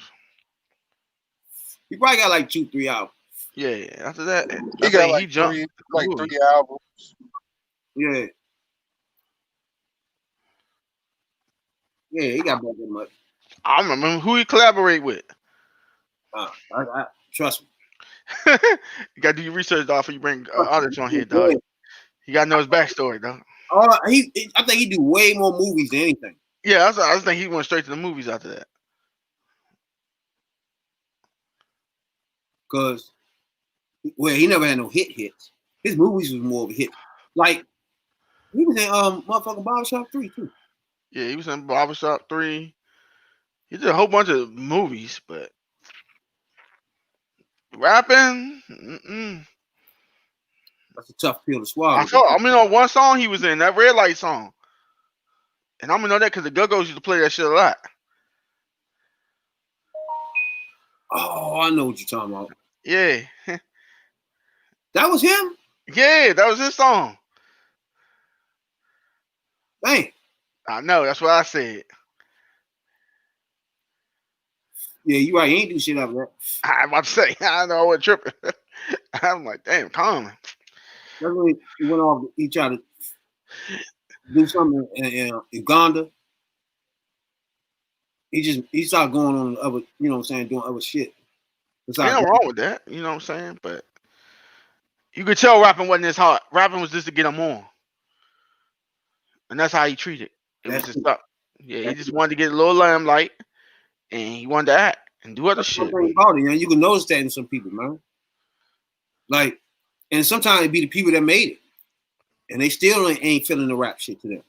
He probably got like 2-3 albums. Yeah. After that, he got like 3 albums. Yeah. Yeah, he got about that much. I remember who he collaborate with. I trust me. You gotta do your research, dog, before you bring artists on here, dog. You gotta know his backstory, dog. I think he do way more movies than anything. Yeah, I was thinking he went straight to the movies after that. Because, he never had no hits. His movies was more of a hit. Like, he was in motherfucking Barbershop 3, too. Yeah, he was in Barbershop 3. He did a whole bunch of movies, but rapping, That's a tough pill to swallow. On one song he was in, that Red Light song. And I'm gonna know that because the Go-Go's used to play that shit a lot. Oh, I know what you're talking about. Yeah. That was him? Yeah, that was his song. Dang. I know, that's what I said. Yeah, you're right. He ain't do shit after that. I'm about to say, I know I wasn't tripping. I'm like, damn, Common. That's when he went off. He tried to do something in Uganda. He started going on other, you know what I'm saying, doing other shit. Ain't nothing wrong with that, you know what I'm saying? But you could tell rapping wasn't his heart. Rapping was just to get him on. And that's how he treated it. It was just stuff. Yeah, he just wanted to get a little limelight, and he wanted to act and do other shit. About it, man. You can notice that in some people, man. Like, and sometimes it be the people that made it, and they still ain't feeling the rap shit to them.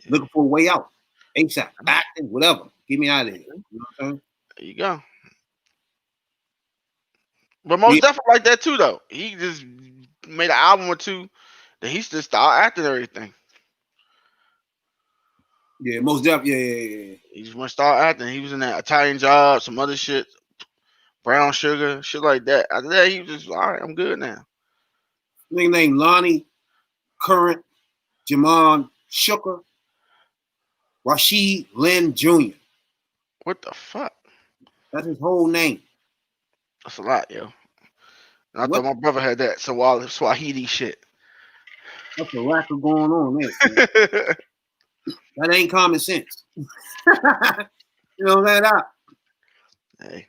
Yeah. Looking for a way out, ASAP, acting, whatever. Get me out of here. You know what I'm saying? There you go. But most definitely like that too, though. He just made an album or two, then he just started acting everything. Yeah, most definitely. Yeah. He just went to start acting. He was in that Italian Job, some other shit. brown sugar, shit like that. After that, he was just all right. I'm good now. Nigga named Lonnie Current Jamon Shooker Rashid Lynn Jr. What the fuck? That's his whole name. That's a lot, yo. And I What? thought my brother had that. So all Swahili shit. What's the racket going on there? That ain't common sense. You know that out. Hey,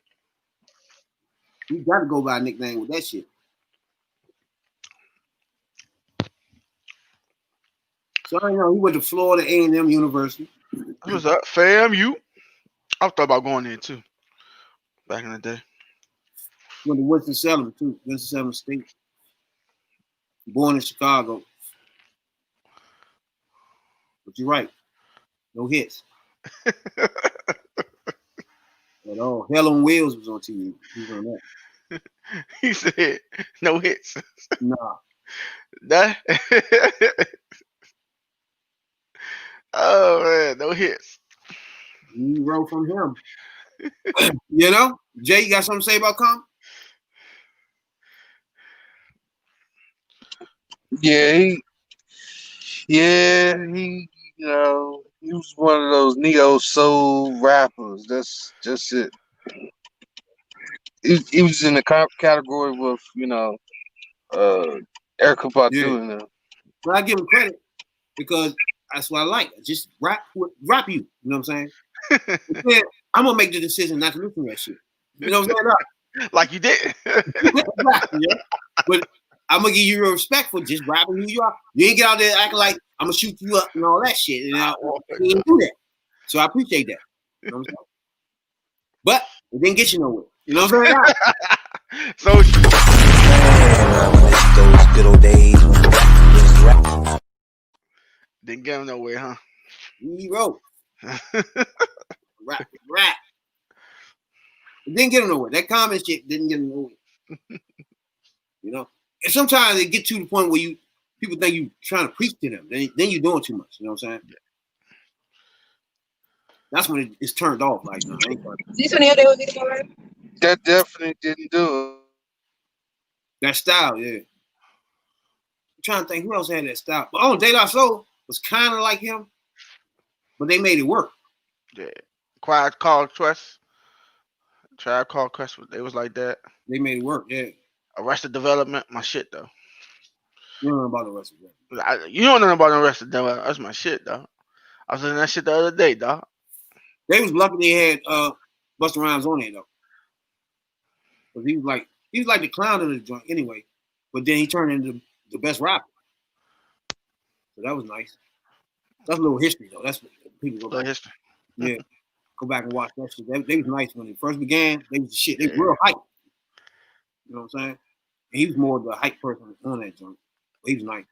You got to go by a nickname with that shit. So I know he went to Florida A&M University. what's up, fam? You? I thought about going there too. Back in the day. Went to Winston-Salem too. Winston-Salem State. Born in Chicago. But you're right. No hits. At all. Hell on Wheels was on TV. He was on that. He said no hits. Nah. That. Oh man, no hits. You wrote from him. You know? Jay, you got something to say about Com? Yeah, he, you know, he was one of those neo soul rappers. That's just it. He was in the category with, you know, Erykah Badu and them. But I give him credit because that's what I like. Just rap you. You know what I'm saying? Then I'm gonna make the decision not to listen to that shit. You know what I'm saying? Like you did. Yeah. But I'm gonna give you your respect for just rapping who you are. You ain't get out there acting like I'm gonna shoot you up and all that shit. And you didn't do that. So I appreciate that. You know what I'm saying? But it didn't get you nowhere. You know what I'm saying? So Man, I miss those good old days when rap was rap. didn't get him nowhere, huh? He wrote. Rap. It didn't get him nowhere. That comment shit didn't get him nowhere. You know? And sometimes it get to the point where people think you trying to preach to them. Then you're doing too much. You know what I'm saying? Yeah. That's when it's turned off. Like, no, This one here, they was this one, right? That definitely didn't do that style, yeah. I'm trying to think who else had that style. But De La Soul was kind of like him, but they made it work. Yeah. Quiet Call Quest. Tribe Called Quest. They was like that. They made it work, yeah. Arrested Development, my shit though. You don't know about the rest of it. You don't know about Arrested Development. That's my shit, though. I was listening to that shit the other day, dog. They was lucky they had Busta Rhymes on there though. Because he was like the clown of the joint anyway. But then he turned into the best rapper. So that was nice. That's a little history though. That's what people go back. History. Yeah. Go back and watch that shit. They was nice when they first began. They was the shit. They were real hype. You know what I'm saying? And he was more of the hype person on that joint. But he was nice.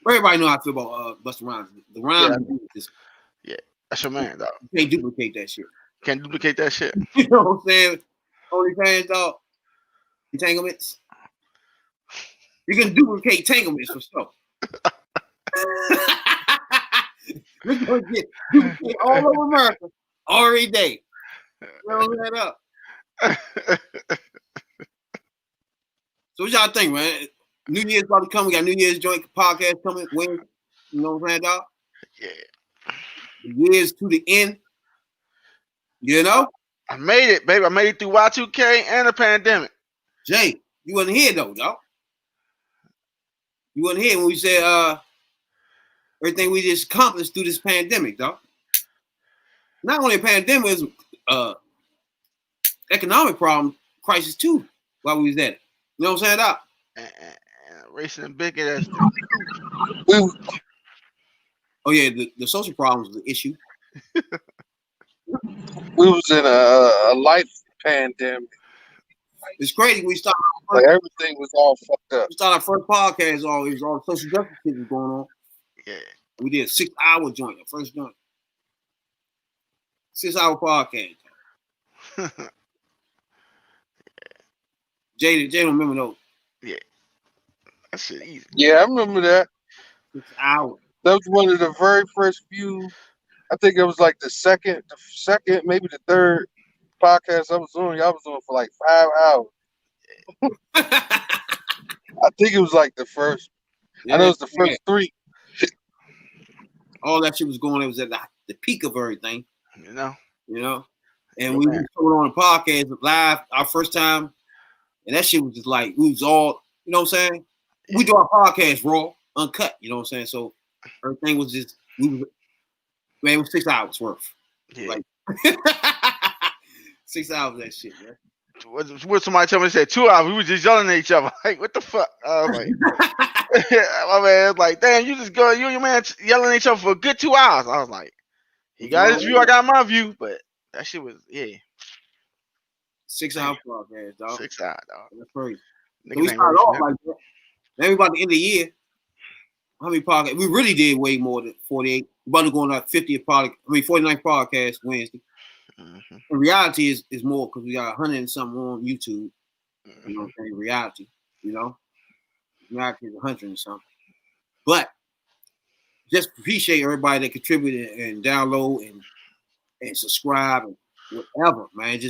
Everybody know how I feel about Busta Rhymes. The rhyme is That's your man, dog. you can't duplicate that shit. Can't duplicate that shit. You know what I'm saying? OnlyFans, dog. Entanglements. You can duplicate entanglements for sure. We're gonna get duplicate all over America every day. Roll that up. So what y'all think, man? New Year's about to come. We got New Year's joint podcast coming. When? You know what I'm saying, dog? Yeah. The year's to the end. You know? I made it, baby. I made it through Y2K and the pandemic. Jay, you wasn't here though, dog. You wasn't here when we said everything we just accomplished through this pandemic, dog. Not only a pandemic, it was economic problem crisis too while we was at it. You know what I'm saying, dog? And racing and bigot. Oh yeah, the social problems is the issue. We was in a life pandemic. It's crazy. We started Like everything was all fucked up. our first podcast. It was all social justice shit was going on. Yeah. We did a 6-hour joint, the first joint. 6-hour podcast. Jay don't remember those. Yeah. That shit easy. Yeah, I remember that. 6 hours. That was one of the very first few. I think it was like the second, maybe the third podcast I was doing, y'all was doing for like 5 hours. I think it was like the first. I know it was the first 3. All that shit was going. It was at the peak of everything. You know. And we were on the podcast live our first time, and that shit was just like we was all, you know what I'm saying? We do our podcast raw, uncut, you know what I'm saying? So everything was just it was 6 hours worth. Yeah. Like 6 hours of that shit, man. What somebody told me, they said 2 hours. We were just yelling at each other. Like, what the fuck? Like, my man was like, damn, you and your man yelling at each other for a good 2 hours. I was like, he got his view, I got my view, but that shit was 6 hour podcast, dog. 6 hours, dog. That's crazy. So we started off like that. Then about the end of the year, how many podcasts? We really did way more than 48. We're about to go on our 50th podcast. 49th podcast Wednesday. Mm-hmm. In reality is more because we got 100 and something on YouTube. Mm-hmm. You know what I'm saying? Reality, reality is 100 and something. But just appreciate everybody that contributed and download and subscribe and whatever, man.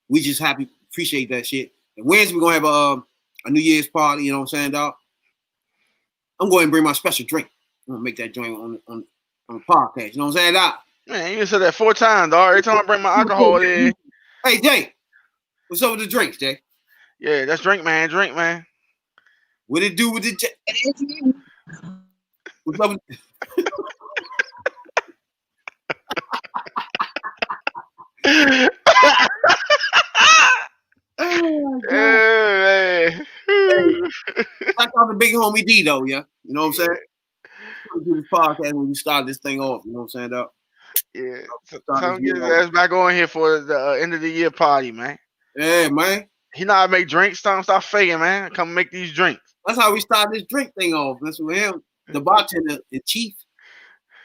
We just happy, appreciate that shit. And Wednesday we're gonna have a New Year's party. You know what I'm saying, dog? I'm going to bring my special drink. I'm gonna make that joint on the podcast. You know what I'm saying, dog? Man, you said that 4 times, dog. Every time I bring my alcohol in. Hey, Jay, what's up with the drinks, Jay? Yeah, that's drink, man. Drink, man. What it do with the Jay? What's up with Hey, Shout out to big homie D though, yeah. You know what I'm saying? We do this podcast when we start this thing off. You know what I'm saying, though? Yeah. Come get his ass back on here for the end of the year party, man. Yeah, man. He know how to make drinks. Stop faking, man. Come make these drinks. That's how we start this drink thing off. That's with him, the bartender, the chief.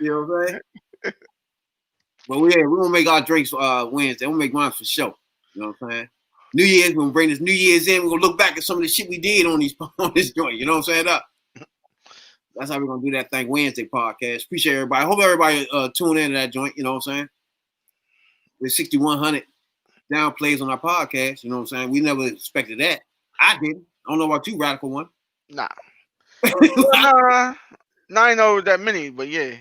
You know what I'm saying? But we're gonna make our drinks Wednesday. We'll make mine for sure. You know what I'm saying? New Year's, we're gonna bring this New Year's in. We're gonna look back at some of the shit we did on this joint. You know what I'm saying? That's how we're gonna do that thing Wednesday podcast. Appreciate everybody. Hope everybody tune into that joint. You know what I'm saying? There's 6,100 down plays on our podcast. You know what I'm saying? We never expected that. I didn't. I don't know about you, Radical One. Nah. Nah, I know that many, but yeah.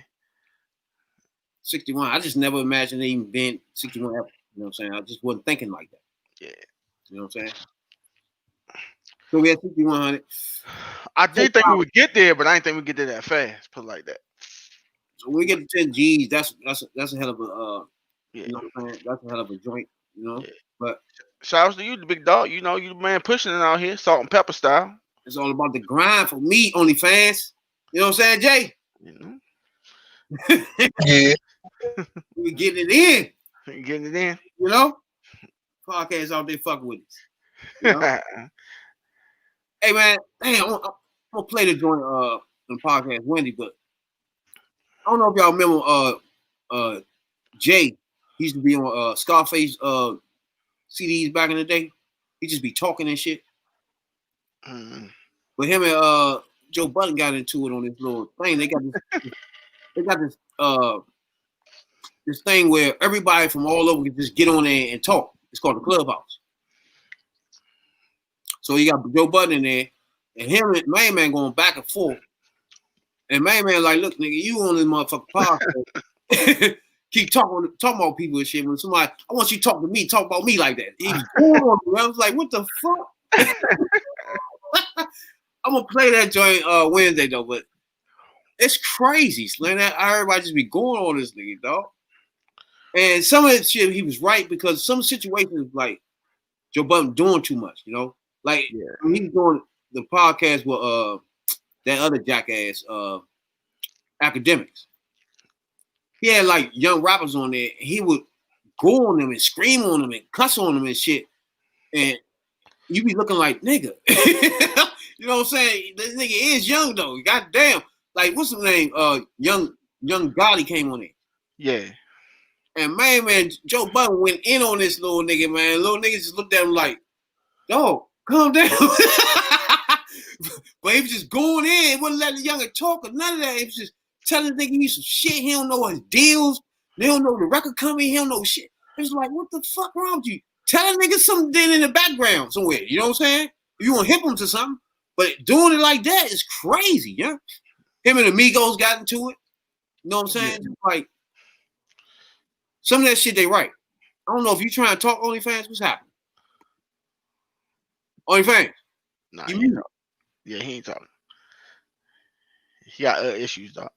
61. I just never imagined it even being 61 ever. You know what I'm saying? I just wasn't thinking like that. Yeah. You know what I'm saying? So we had 6,100. I did think we would get there, but I didn't think we'd get there that fast. Put it like that. So when we get to 10 G's, that's a hell of a yeah. You know what I'm saying? That's a hell of a joint, you know. Yeah. But shout out to you, the big dog. You know, you the man pushing it out here, salt and pepper style. It's all about the grind for me, OnlyFans. You know what I'm saying, Jay? You know? Yeah. We getting it in. You getting it in. You know? Podcast out there fucking with us. You know? Hey man, damn, I'm gonna play the joint on the podcast Wendy, but I don't know if y'all remember Jay. He used to be on Scarface CDs back in the day. He just be talking and shit. Mm-hmm. But him and Joe Budden got into it on this little thing. They got this thing where everybody from all over can just get on there and talk. It's called the Clubhouse. So you got Joe Budden in there, and him and Main Man going back and forth. And Main Man like, look, nigga, you on this motherfucking podcast. Keep talking about people and shit. When somebody, I want you to talk to me, talk about me like that. He was going on me. I was like, what the fuck? I'm gonna play that joint Wednesday though, but it's crazy, Slim. Everybody just be going on this nigga, dog. And some of that shit, he was right because some situations like Joe Budden doing too much, you know. Like when he was doing the podcast with that other jackass Academics. He had like young rappers on there, and he would go on them and scream on them and cuss on them and shit. And you be looking like, nigga. You know what I'm saying? This nigga is young though. Goddamn. Like, what's his name? Young Gotti came on there. Yeah. And man, Joe Budden went in on this little nigga, man. Little nigga just looked at him like, dog, calm down. But he was just going in, wouldn't let the younger talk or none of that. He was just telling the nigga he some shit. He don't know his deals. They don't know the record company. He don't know shit. It's like, what the fuck wrong with you? Tell a nigga something in the background somewhere. You know what I'm saying? If you want to hip him to something, but doing it like that is crazy, yeah. Him and Amigos got into it. You know what I'm saying? Yeah. Like some of that shit they right. I don't know if you trying to talk OnlyFans. What's happening? OnlyFans. Nah, he ain't talking. Yeah, he ain't talking. He got issues, dog.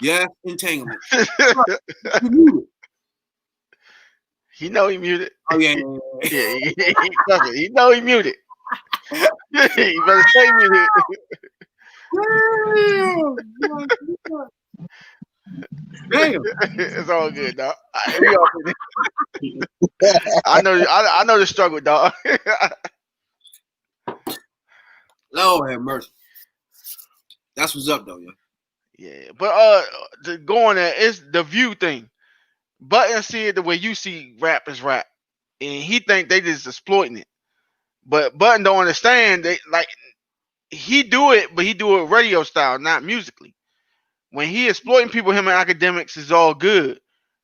Yeah, entanglement. He know he muted. Oh yeah. He know he muted. You better stay muted. Damn. It's all good, dog. I know the struggle, dog. Lord have mercy. That's what's up, though, yeah. Yeah, but to go on there, it's the view thing. Budden see it the way you see rap is rap, and he think they just exploiting it. But Budden don't understand. They like he do it, but he do it radio style, not musically. When he exploiting people, him and academics is all good.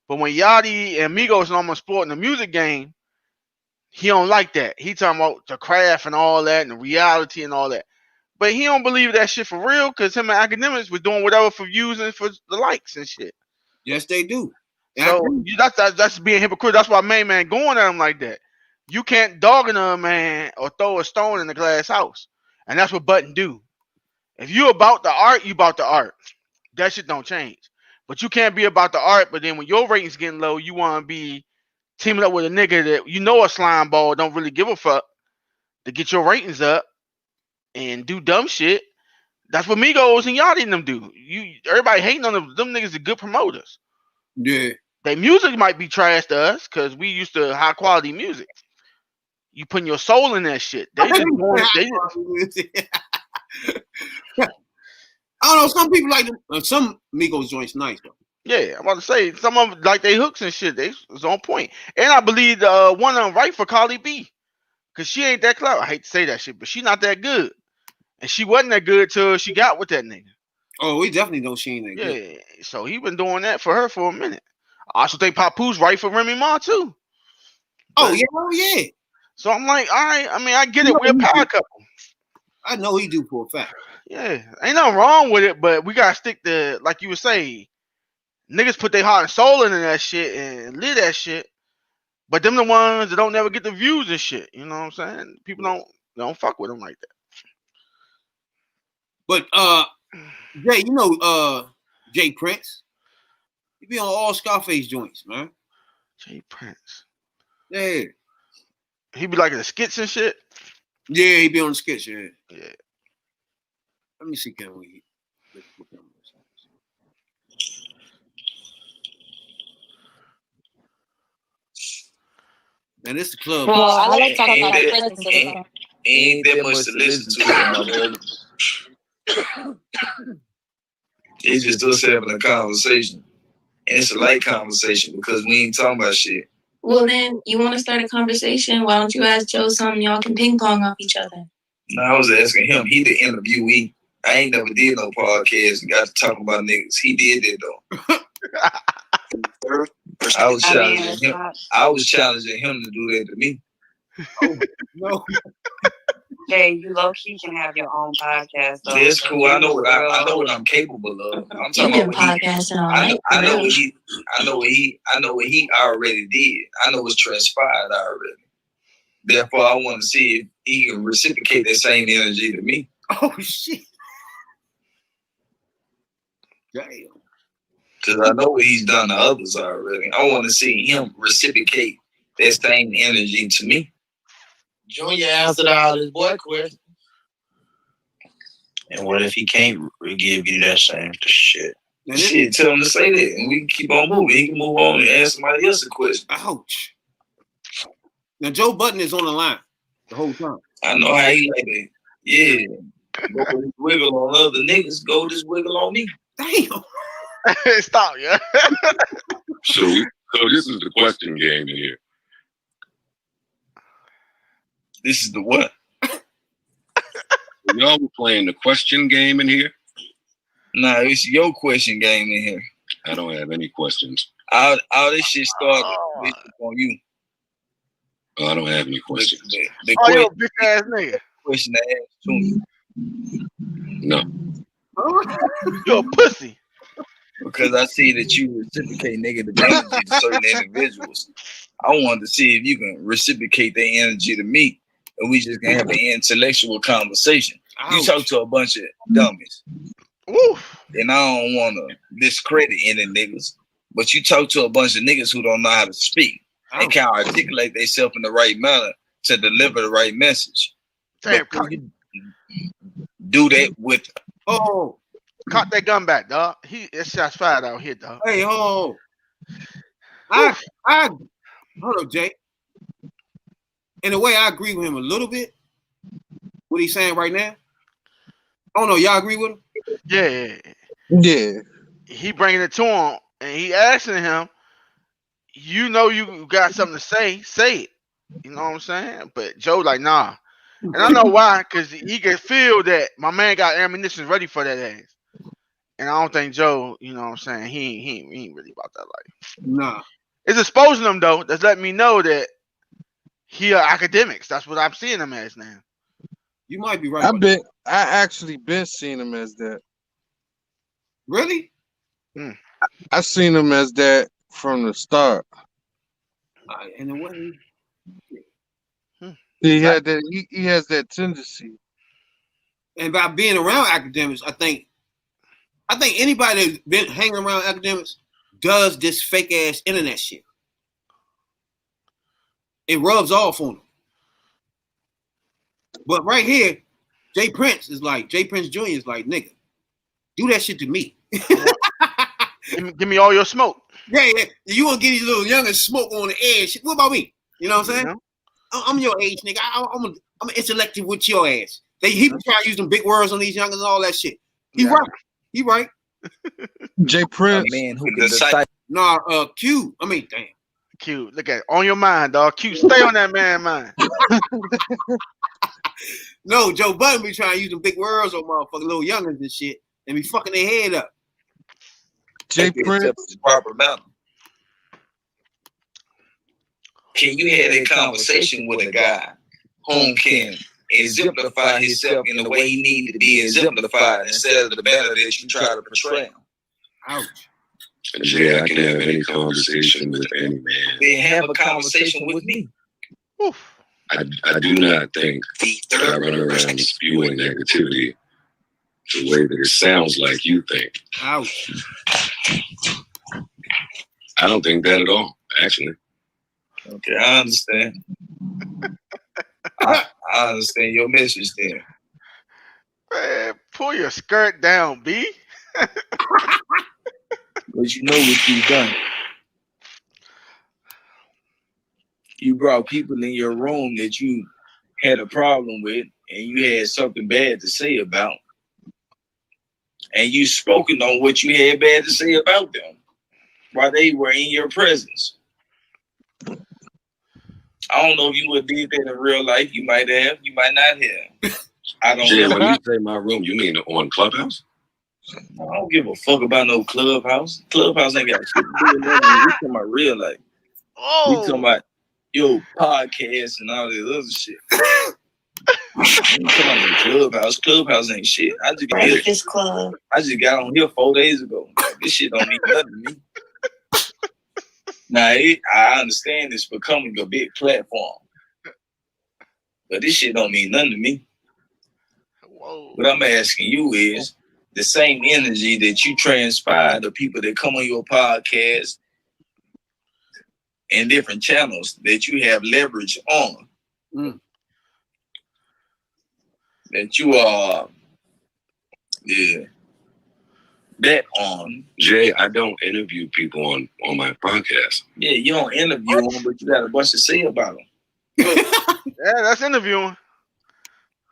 But when Yachty and Migos and I'm exploiting the music game, he don't like that. He talking about the craft and all that and the reality and all that. But he don't believe that shit for real because him and academics was doing whatever for views and for the likes and shit. Yes, they do. So that's being hypocritical. That's why main man going at him like that. You can't dog another man or throw a stone in the glass house. And that's what Budden do. If you about the art, you about the art. That shit don't change. But you can't be about the art, but then when your ratings getting low, you want to be teaming up with a nigga that you know a slime ball don't really give a fuck to get your ratings up and do dumb shit. That's what Migos and Yachty and them do. Everybody hating on them. Them niggas are good promoters. Yeah. Their music might be trash to us because we used to high quality music. You putting your soul in that shit. They just I don't know. Some people like them. Some Migos joints nice though. Yeah, I'm about to say some of them like they hooks and shit. They was on point. And I believe one of them right for Carly B. Cause she ain't that clever. I hate to say that shit, but she not that good. And she wasn't that good till she got with that nigga. Oh, we definitely know she ain't that good. Yeah, so he been doing that for her for a minute. I also think Papoose right for Remy Ma too. Oh yeah. So I'm like, all right. I mean, I get it. We're a power couple. I know he do for a fact. Yeah, ain't nothing wrong with it, but we gotta stick to, like you would say, niggas put their heart and soul into that shit and live that shit. But them the ones that don't never get the views and shit. You know what I'm saying? People don't fuck with them like that. But Jay, you know Jay Prince? He be on all Scarface joints, man. Jay Prince. Yeah. He be like in the skits and shit. Yeah, he be on the skits, yeah. Yeah. Let me see, can we? Man, this the club. Well, I like talking about presence. Ain't that much to listen to, my brother. It's just us having a conversation. And it's a light conversation because we ain't talking about shit. Well, then, you want to start a conversation? Why don't you ask Joe something? Y'all can ping pong off each other. No, I was asking him. He the interviewee. I ain't never did no podcast and got to talk about niggas. He did that though. I was challenging him to do that to me. Oh, no. Jay, you low key can have your own podcast. Though. That's cool. I know what I'm capable of. I'm talking about podcast and all right. I know what he already did. I know what's transpired already. Therefore, I want to see if he can reciprocate that same energy to me. Oh shit! Damn. Because I know what he's done to others already. I want to see him reciprocate that same energy to me. Junior answered all his boy questions. And what if he can't give you that same shit? Shit, tell him to say that, and we can keep on moving. He can move on and ask somebody else a question. Ouch. Now Joe Budden is on the line the whole time. I know how he like that. Yeah. Go this wiggle on other niggas. Go this wiggle on me. Damn. Stop, yeah. So this is the question game in here. This is the what? Y'all were playing the question game in here? Nah, it's your question game in here. I don't have any questions. All this shit started on you. Oh, I don't have any questions. The you're a bitch ass nigga. question I asked to you. No. You're a pussy. Because I see that you reciprocate negative energy to certain individuals. I wanted to see if you can reciprocate that energy to me, and we just gonna have an intellectual conversation. Ouch. You talk to a bunch of dummies. Oof. And I don't want to discredit any niggas, but you talk to a bunch of niggas who don't know how to speak and can't articulate themselves in the right manner to deliver the right message. Damn, do that with. Oh, cock that gun back, dog. It's shots fired out here, dog. hey, hold on. Hold up, Jay. In a way, I agree with him a little bit. What he's saying right now. I don't know. Y'all agree with him? Yeah. He bringing it to him, and he asking him, you know you got something to say it. You know what I'm saying? But Joe like, nah. And I know why, because he can feel that my man got ammunition ready for that ass. And I don't think Joe, you know what I'm saying, he ain't really about that life. Nah. It's exposing him, though. That's letting me know that he academics. That's what I'm seeing him as now. You might be right. I actually been seeing him as that. Really? I seen him as that from the start. In a way. He had that. He has that tendency. And by being around academics, I think anybody that's been hanging around academics does this fake ass internet shit. It rubs off on them. But right here, Jay Prince Jr. is like, nigga, do that shit to me. Give me all your smoke. Yeah. You want to get these little youngins smoke on the edge. What about me? You know what I'm saying? Yeah. I'm your age, nigga. I'm intellectual with your ass. He trying to use them big words on these youngins and all that shit. He right. Jay Prince. Man who can decide. Nah, Q. I mean, damn. Q, look at it. On your mind, dog. Q, stay on that man mind. No, Joe Budden be trying to use them big words on motherfucking little youngins and shit and be fucking their head up. Jay Prince. Proper amount. Can you have a conversation with a guy who can exemplify himself in the way he needs to be exemplified instead of the manner that you try to portray him? Ouch. Jay, I can have any conversation with any man. Then have a conversation with me. Oof. I do not think that I run around spewing negativity the way that it sounds like you think. Ouch. I don't think that at all, actually. Okay, I understand. I understand your message there. Man, pull your skirt down, B. But you know what you've done. You brought people in your room that you had a problem with and you had something bad to say about. And you spoken on what you had bad to say about them while they were in your presence. I don't know if you would have did that in real life. You might have. You might not have. I don't Jay, know. when you say my room, you mean on Clubhouse? I don't give a fuck about no Clubhouse. Clubhouse ain't got shit to do with nothing. We talking about real life. We talking about your podcast and all this other shit. We talking about the Clubhouse. Clubhouse ain't shit. I just got on here 4 days ago. Like, this shit don't mean nothing to me. Now, I understand it's becoming a big platform. But this shit don't mean nothing to me. Whoa. What I'm asking you is the same energy that you transpire to people that come on your podcast and different channels that you have leverage on. That you are, that on. Jay, I don't interview people on my podcast. Yeah, you don't interview them, but you got a bunch to say about them. Yeah, that's interviewing.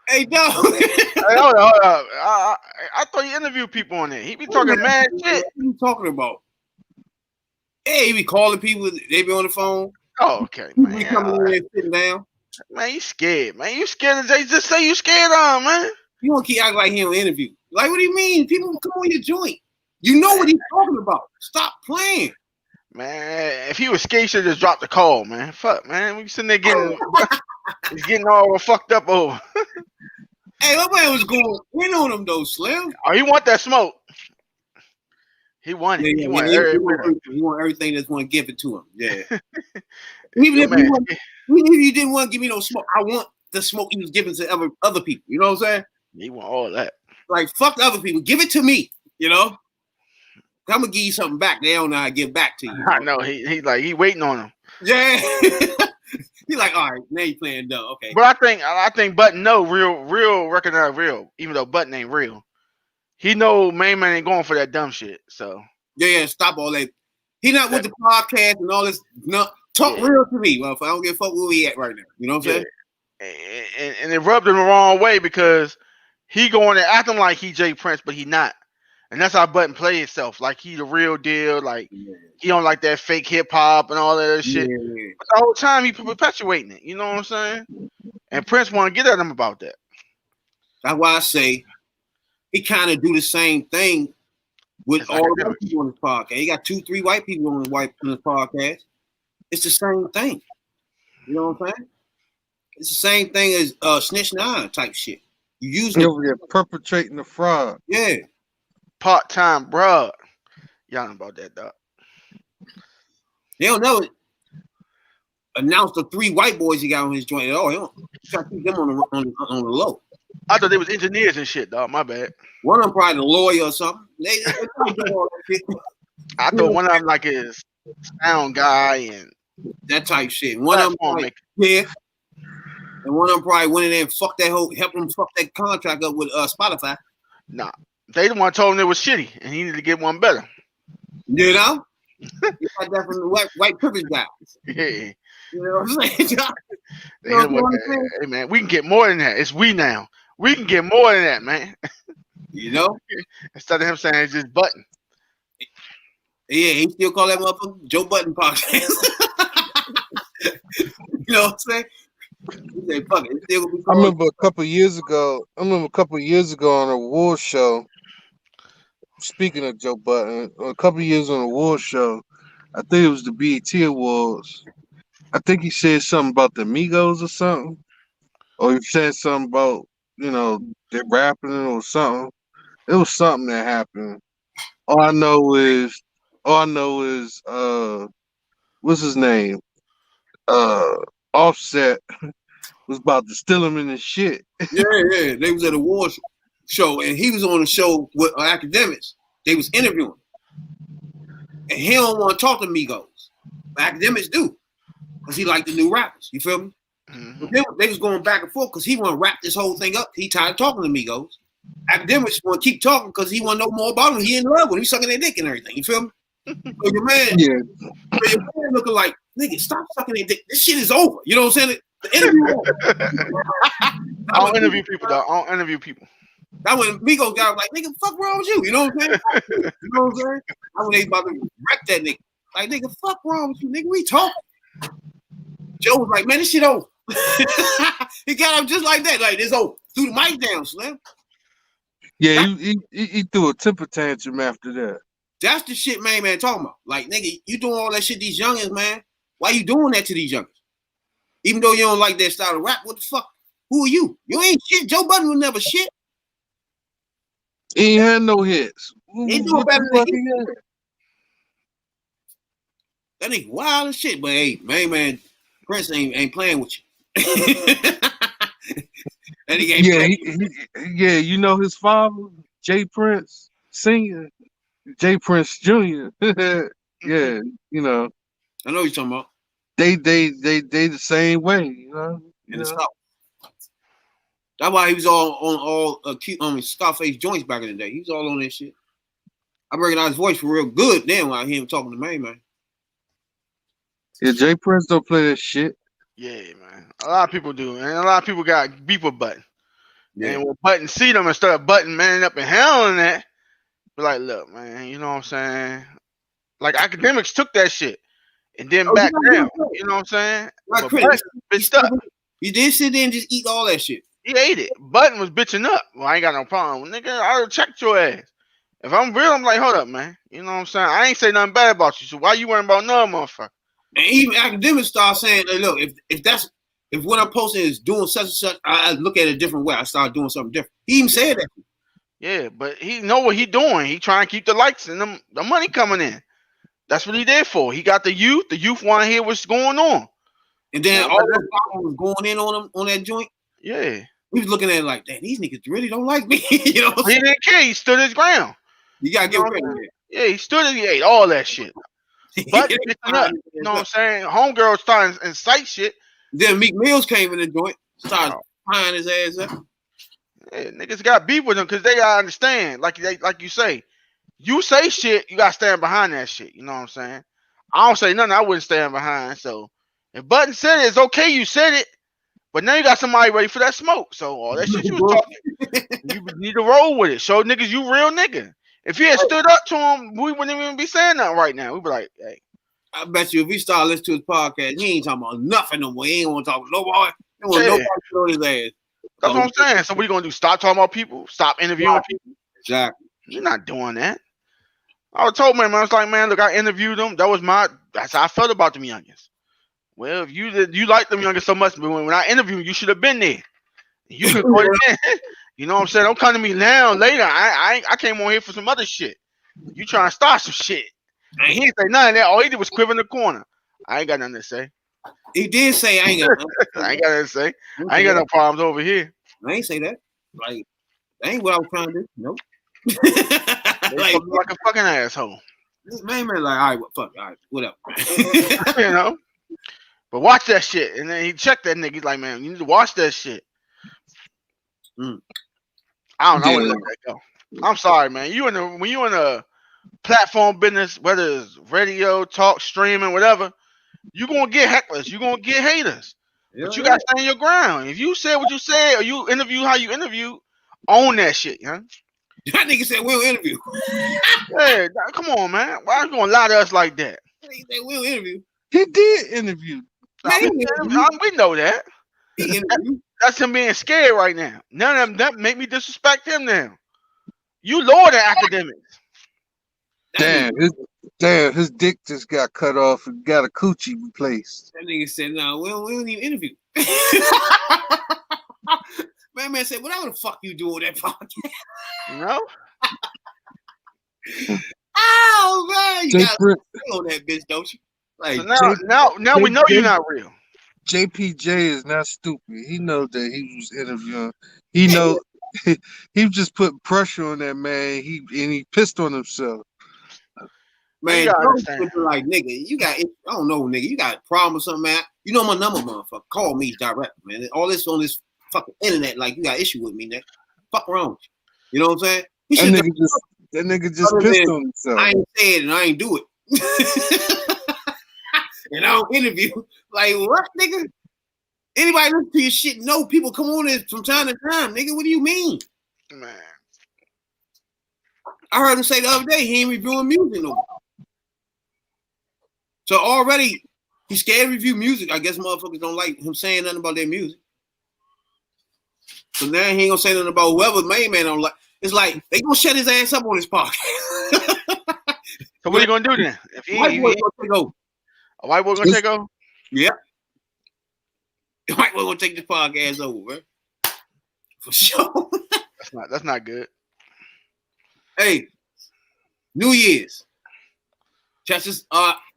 Hey, dog. Hey, hold up. I thought you interviewed people on there. He be talking mad shit. What are you talking about? Hey, he be calling people. They be on the phone. Oh, okay, He man. be coming in there sitting down. Man, you scared, man. You scared of Jay. Just say you scared of him, man. You want to keep acting like he don't interview. Like, what do you mean? People come on your joint. You know what he's talking about. Stop playing. Man, if he was scared, he should just dropped the call, man. Fuck, man. We sitting there getting all fucked up over. Hey, my man was going in on him though, Slim. Oh, he want that smoke. He wanted it. He wanted everything that's want to give it to him. Yeah. Even if you didn't want to give me no smoke, I want the smoke he was giving to other people. You know what I'm saying? He want all that. Like, fuck the other people. Give it to me. You know? I'm gonna give you something back. They don't know how to give back to you. I know. He waiting on him. Yeah. He like, all right, now you playing dumb. Okay. But I think Budden know real recognize real, even though Budden ain't real. He know main man ain't going for that dumb shit. So yeah, stop all that. He not with the podcast and all this. No, talk real to me. Well, if I don't give a fuck where we at right now. You know what I'm saying? And it rubbed him the wrong way because he going and acting like he Jay Prince, but he not. And that's how Budden play himself. Like he the real deal. Like he don't like that fake hip hop and all that other shit. Yeah. But the whole time he perpetuating it. You know what I'm saying? And Prince want to get at him about that. That's why I say he kind of do the same thing with all the other people on his podcast. He got 2-3 white people on his podcast. It's the same thing. You know what I'm saying? It's the same thing as Snitch 9 type shit. You use it over there perpetrating the fraud. Yeah. Part-time, bro. Y'all know about that, dog. They don't know it. Announced the 3 white boys he got on his joint. Oh, he don't try to keep them on the low. I thought they was engineers and shit, dog. My bad. One of them probably a lawyer or something. They do all that shit. I thought one of them like his sound guy and that type shit. One of them probably, and one of them probably went in there and helped them fuck that contract up with Spotify. Nah, they the one told him it was shitty and he needed to get one better. You know, you got that from the white privilege guys. Yeah. You know what I'm saying? You know what I'm saying? Hey man, we can get more than that. It's we now. We can get more than that, man. You know, instead of him saying it's just Budden. Yeah, he still call that motherfucker Joe Budden podcast. You know what I'm saying? He say, fuck it. Still be I remember a couple years ago on a award show. Speaking of Joe Budden, a couple years on a award show, I think it was the BET Awards. I think he said something about the Migos or something, or he said something about they're rapping or something. It was something that happened. All I know is what's his name? Offset was about to steal him in his shit. Yeah. They was at a award show, and he was on the show with academics. They was interviewing, and he don't want to talk to Migos. But academics do, because he like the new rappers. You feel me? Mm-hmm. But they was going back and forth because he want to wrap this whole thing up. He tired of talking to Migos. Academics want to keep talking because he want to know more about him. He in love with him. He sucking their dick and everything. You feel me? So your man looking like, nigga, stop sucking their dick. This shit is over. You know what I'm saying? The interview. I don't interview people, dog. I don't interview people. That when Migos got like, nigga, fuck wrong with you? You know what I'm saying? You know what I'm saying? I when they about to wreck that nigga. Like, nigga, fuck wrong with you, nigga? We talking. Joe was like, man, this shit over. He got up just like that, like this over. Threw the mic down, Slim. Yeah, he threw a temper tantrum after that. That's the shit, man talking about. Like, nigga, you doing all that shit, these youngins, man. Why you doing that to these youngins? Even though you don't like that style of rap, what the fuck? Who are you? You ain't shit. Joe Budden was never shit. He ain't had no hits. He doing better than he. That nigga wild as shit, but hey, man, Prince ain't playing with you. That nigga ain't playing. You know his father, Jay Prince Sr., Jay Prince Jr. Yeah, you know. I know what you're talking about. They the same way, you know. In the South. That's why he was all on Scarface joints back in the day. He was all on that shit. I recognize his voice for real good then when I hear him talking to Main Man. Yeah, Jay Prince don't play that shit. Yeah, man. A lot of people do, and a lot of people got beef with Budden. Yeah. And when Budden see them and start Budden manning up and handling that, be like, look, man, you know what I'm saying? Like academics took that shit and then back down. You know what I'm saying? But Budden bitched up. You did sit there and just eat all that shit. He ate it. Budden was bitching up. Well, I ain't got no problem. Nigga, I checked your ass. If I'm real, I'm like, hold up, man. You know what I'm saying? I ain't say nothing bad about you. So why you worrying about none, motherfucker? And even academics start saying, hey, look, if what I'm posting is doing such and such, I look at it a different way. I start doing something different. He even said that. Yeah, but he know what he doing. He trying to keep the likes and the money coming in. That's what he there for. He got the youth. The youth want to hear what's going on. And then all the was going in on him on that joint. Yeah. He was looking at it like, damn, these niggas really don't like me. You know, he didn't care. He stood his ground. You gotta get rid of it. Yeah, he stood and he ate all that shit. But you know what I'm saying? Homegirl starting to incite shit. Then Meek Mills came in the joint, started frying his ass up. Yeah, niggas got beef with him because they gotta understand, like you say shit, you gotta stand behind that shit. You know what I'm saying? I don't say nothing I wouldn't stand behind. So if Budden said it, it's okay you said it, but now you got somebody ready for that smoke. So all that shit you was talking, you need to roll with it. Show niggas you real nigga. If he had stood up to him, we wouldn't even be saying that right now. We'd be like, hey. I bet you if we start listening to his podcast, he ain't talking about nothing no more. He ain't want to talk to nobody. He want nobody to on his ass. That's what I'm saying. So what you gonna do? Stop talking about people? Stop interviewing people? Exactly. You're not doing that. I was told man, I was like, man, look, I interviewed them. That's how I felt about them youngins. Well, if you like them youngins so much, but when I interviewed you should have been there. You could put it in. You know what I'm saying? Don't come to me now, later. I came on here for some other shit. You trying to start some shit. And he didn't say nothing of that. All he did was quiver in the corner. I ain't got nothing to say. He did say I ain't got nothing. I ain't got nothing to say. I ain't got no problems over here. I ain't say that. Like, that ain't what I was trying to do. Nope. like a fucking asshole. This man like, all right, fuck, all right, whatever. You know? But watch that shit. And then he checked that nigga. He's like, man, you need to watch that shit. I don't know where to let that go. I'm sorry, man. When you in a platform business, whether it's radio, talk, streaming, whatever, you gonna get hecklers, you gonna get haters. But you gotta stand your ground. If you said what you said, or you interview how you interview, own that shit, you know? That nigga said we'll interview. Hey, come on, man. Why are you gonna lie to us like that? He said we'll interview. He did interview. We know that. That's him being scared right now. None of them that make me disrespect him now. You lower the academics. Damn, his dick just got cut off and got a coochie replaced. That nigga said, no, we don't even interview. Man said, whatever the fuck you do on that podcast. You know? Oh, man. You got to on that bitch, don't you? Like, so now we know you're not real. JPJ is not stupid. He knows that he was interviewing. He knows he just put pressure on that man. He pissed on himself. Man, like nigga, you got I don't know, nigga, you got a problem or something, man. You know my number, motherfucker. Call me direct, man. All this on this fucking internet, like you got issue with me, nigga. Fuck wrong with you. You know what I'm saying? That nigga just pissed on himself. I ain't say it and I ain't do it. And I don't interview. Like, what, nigga? Anybody listen to your shit? No, people come on this from time to time, nigga. What do you mean? Man. I heard him say the other day he ain't reviewing music no more. So already he's scared to review music. I guess motherfuckers don't like him saying nothing about their music. So now he ain't gonna say nothing about whoever main man don't like. It's like they gonna shut his ass up on his podcast. So what are you gonna do then? If white boy gonna take over. A white boy gonna take over? Yeah. The white boy gonna take this podcast over, bro. For sure. That's not good. Hey, New Year's. Just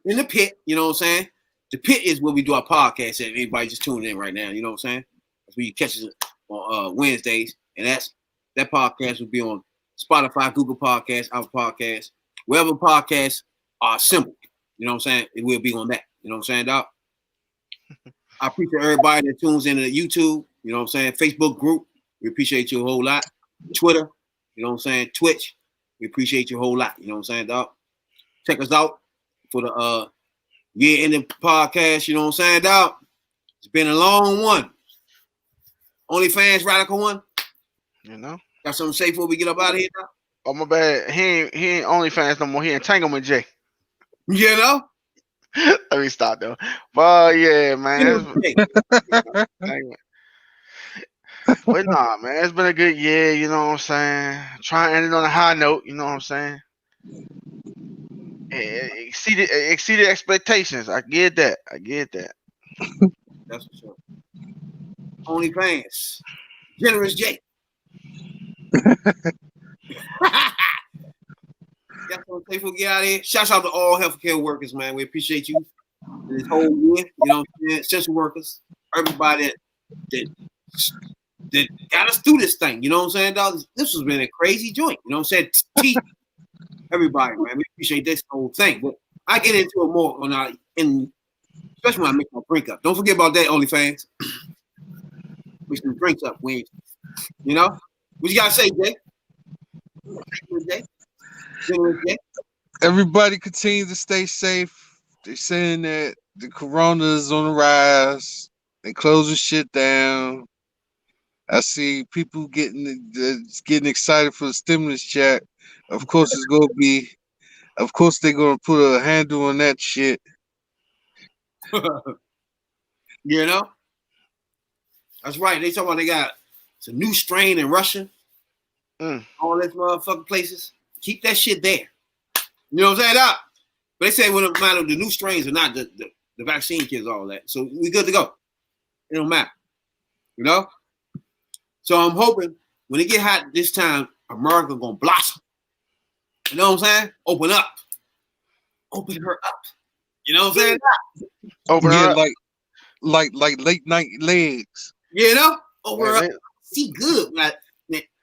in the pit, you know what I'm saying? The pit is where we do our podcast at. Everybody just tuning in right now, you know what I'm saying? That's where you catch us on Wednesdays. And that podcast will be on Spotify, Google Podcasts, Apple Podcasts, wherever podcasts are assembled. You know what I'm saying? It will be on that. You know what I'm saying, Doc? I appreciate everybody that tunes into YouTube. You know what I'm saying? Facebook group. We appreciate you a whole lot. Twitter. You know what I'm saying? Twitch. We appreciate you a whole lot. You know what I'm saying, Doc? Check us out for the year-ending podcast. You know what I'm saying, Doc? It's been a long one. OnlyFans Radical one. You know? Got something to say before we get up out of here, Doc? Oh, my bad. He ain't OnlyFans no more. He Entanglement J. You know? Let me stop though. But yeah, man. But nah, man, it's been a good year. You know what I'm saying? Trying to end it on a high note. You know what I'm saying? It exceeded expectations. I get that. That's for sure. OnlyFans. Generous J. That's what I'm saying. Get out of here. Shout out to all healthcare workers, man. We appreciate you this whole year. You know what I'm saying? Essential workers, everybody that got us through this thing. You know what I'm saying, dog? This has been a crazy joint. You know what I'm saying? Everybody, man. We appreciate this whole thing. But I get into it more when especially when I make my drink up. Don't forget about that, OnlyFans. We some drinks up, Wednesday. You know? What you gotta say, Jay? Everybody continue to stay safe. They're saying that the corona is on the rise. They closing shit down. I see people getting excited for the stimulus check. Of course, they're gonna put a handle on that shit. You know? That's right. They talking about they got some new strain in Russia. All these motherfucking places. Keep that shit there. You know what I'm saying? But they say when it matter the new strains are not the vaccine kills all that. So we good to go. It don't matter. You know? So I'm hoping when it get hot this time, America gonna blossom. You know what I'm saying? Open up. Open her up. You know what I'm saying? Open her up. Like late night legs. You know? Open her up. See good.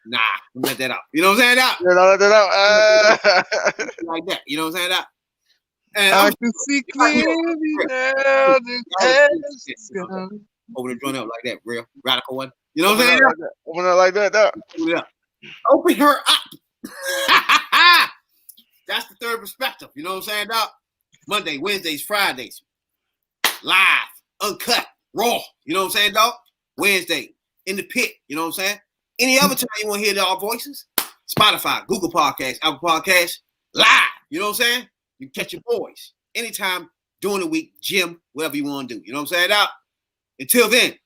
Nah, let that out. You know what I'm saying? Let that out. Like that. You know what I'm saying? And I can see clearly now. Open the joint up like that, real radical one. You know what I'm saying? Open it like that. Open it up. Open her up. That's the third perspective. You know what I'm saying, dog? Monday, Wednesdays, Fridays. Live, uncut, raw. You know what I'm saying, dog? Wednesday, in the pit. You know what I'm saying? Any other time you want to hear our voices? Spotify, Google Podcasts, Apple Podcasts, live. You know what I'm saying? You can catch your boys anytime during the week, gym, whatever you want to do. You know what I'm saying, dog? Until then,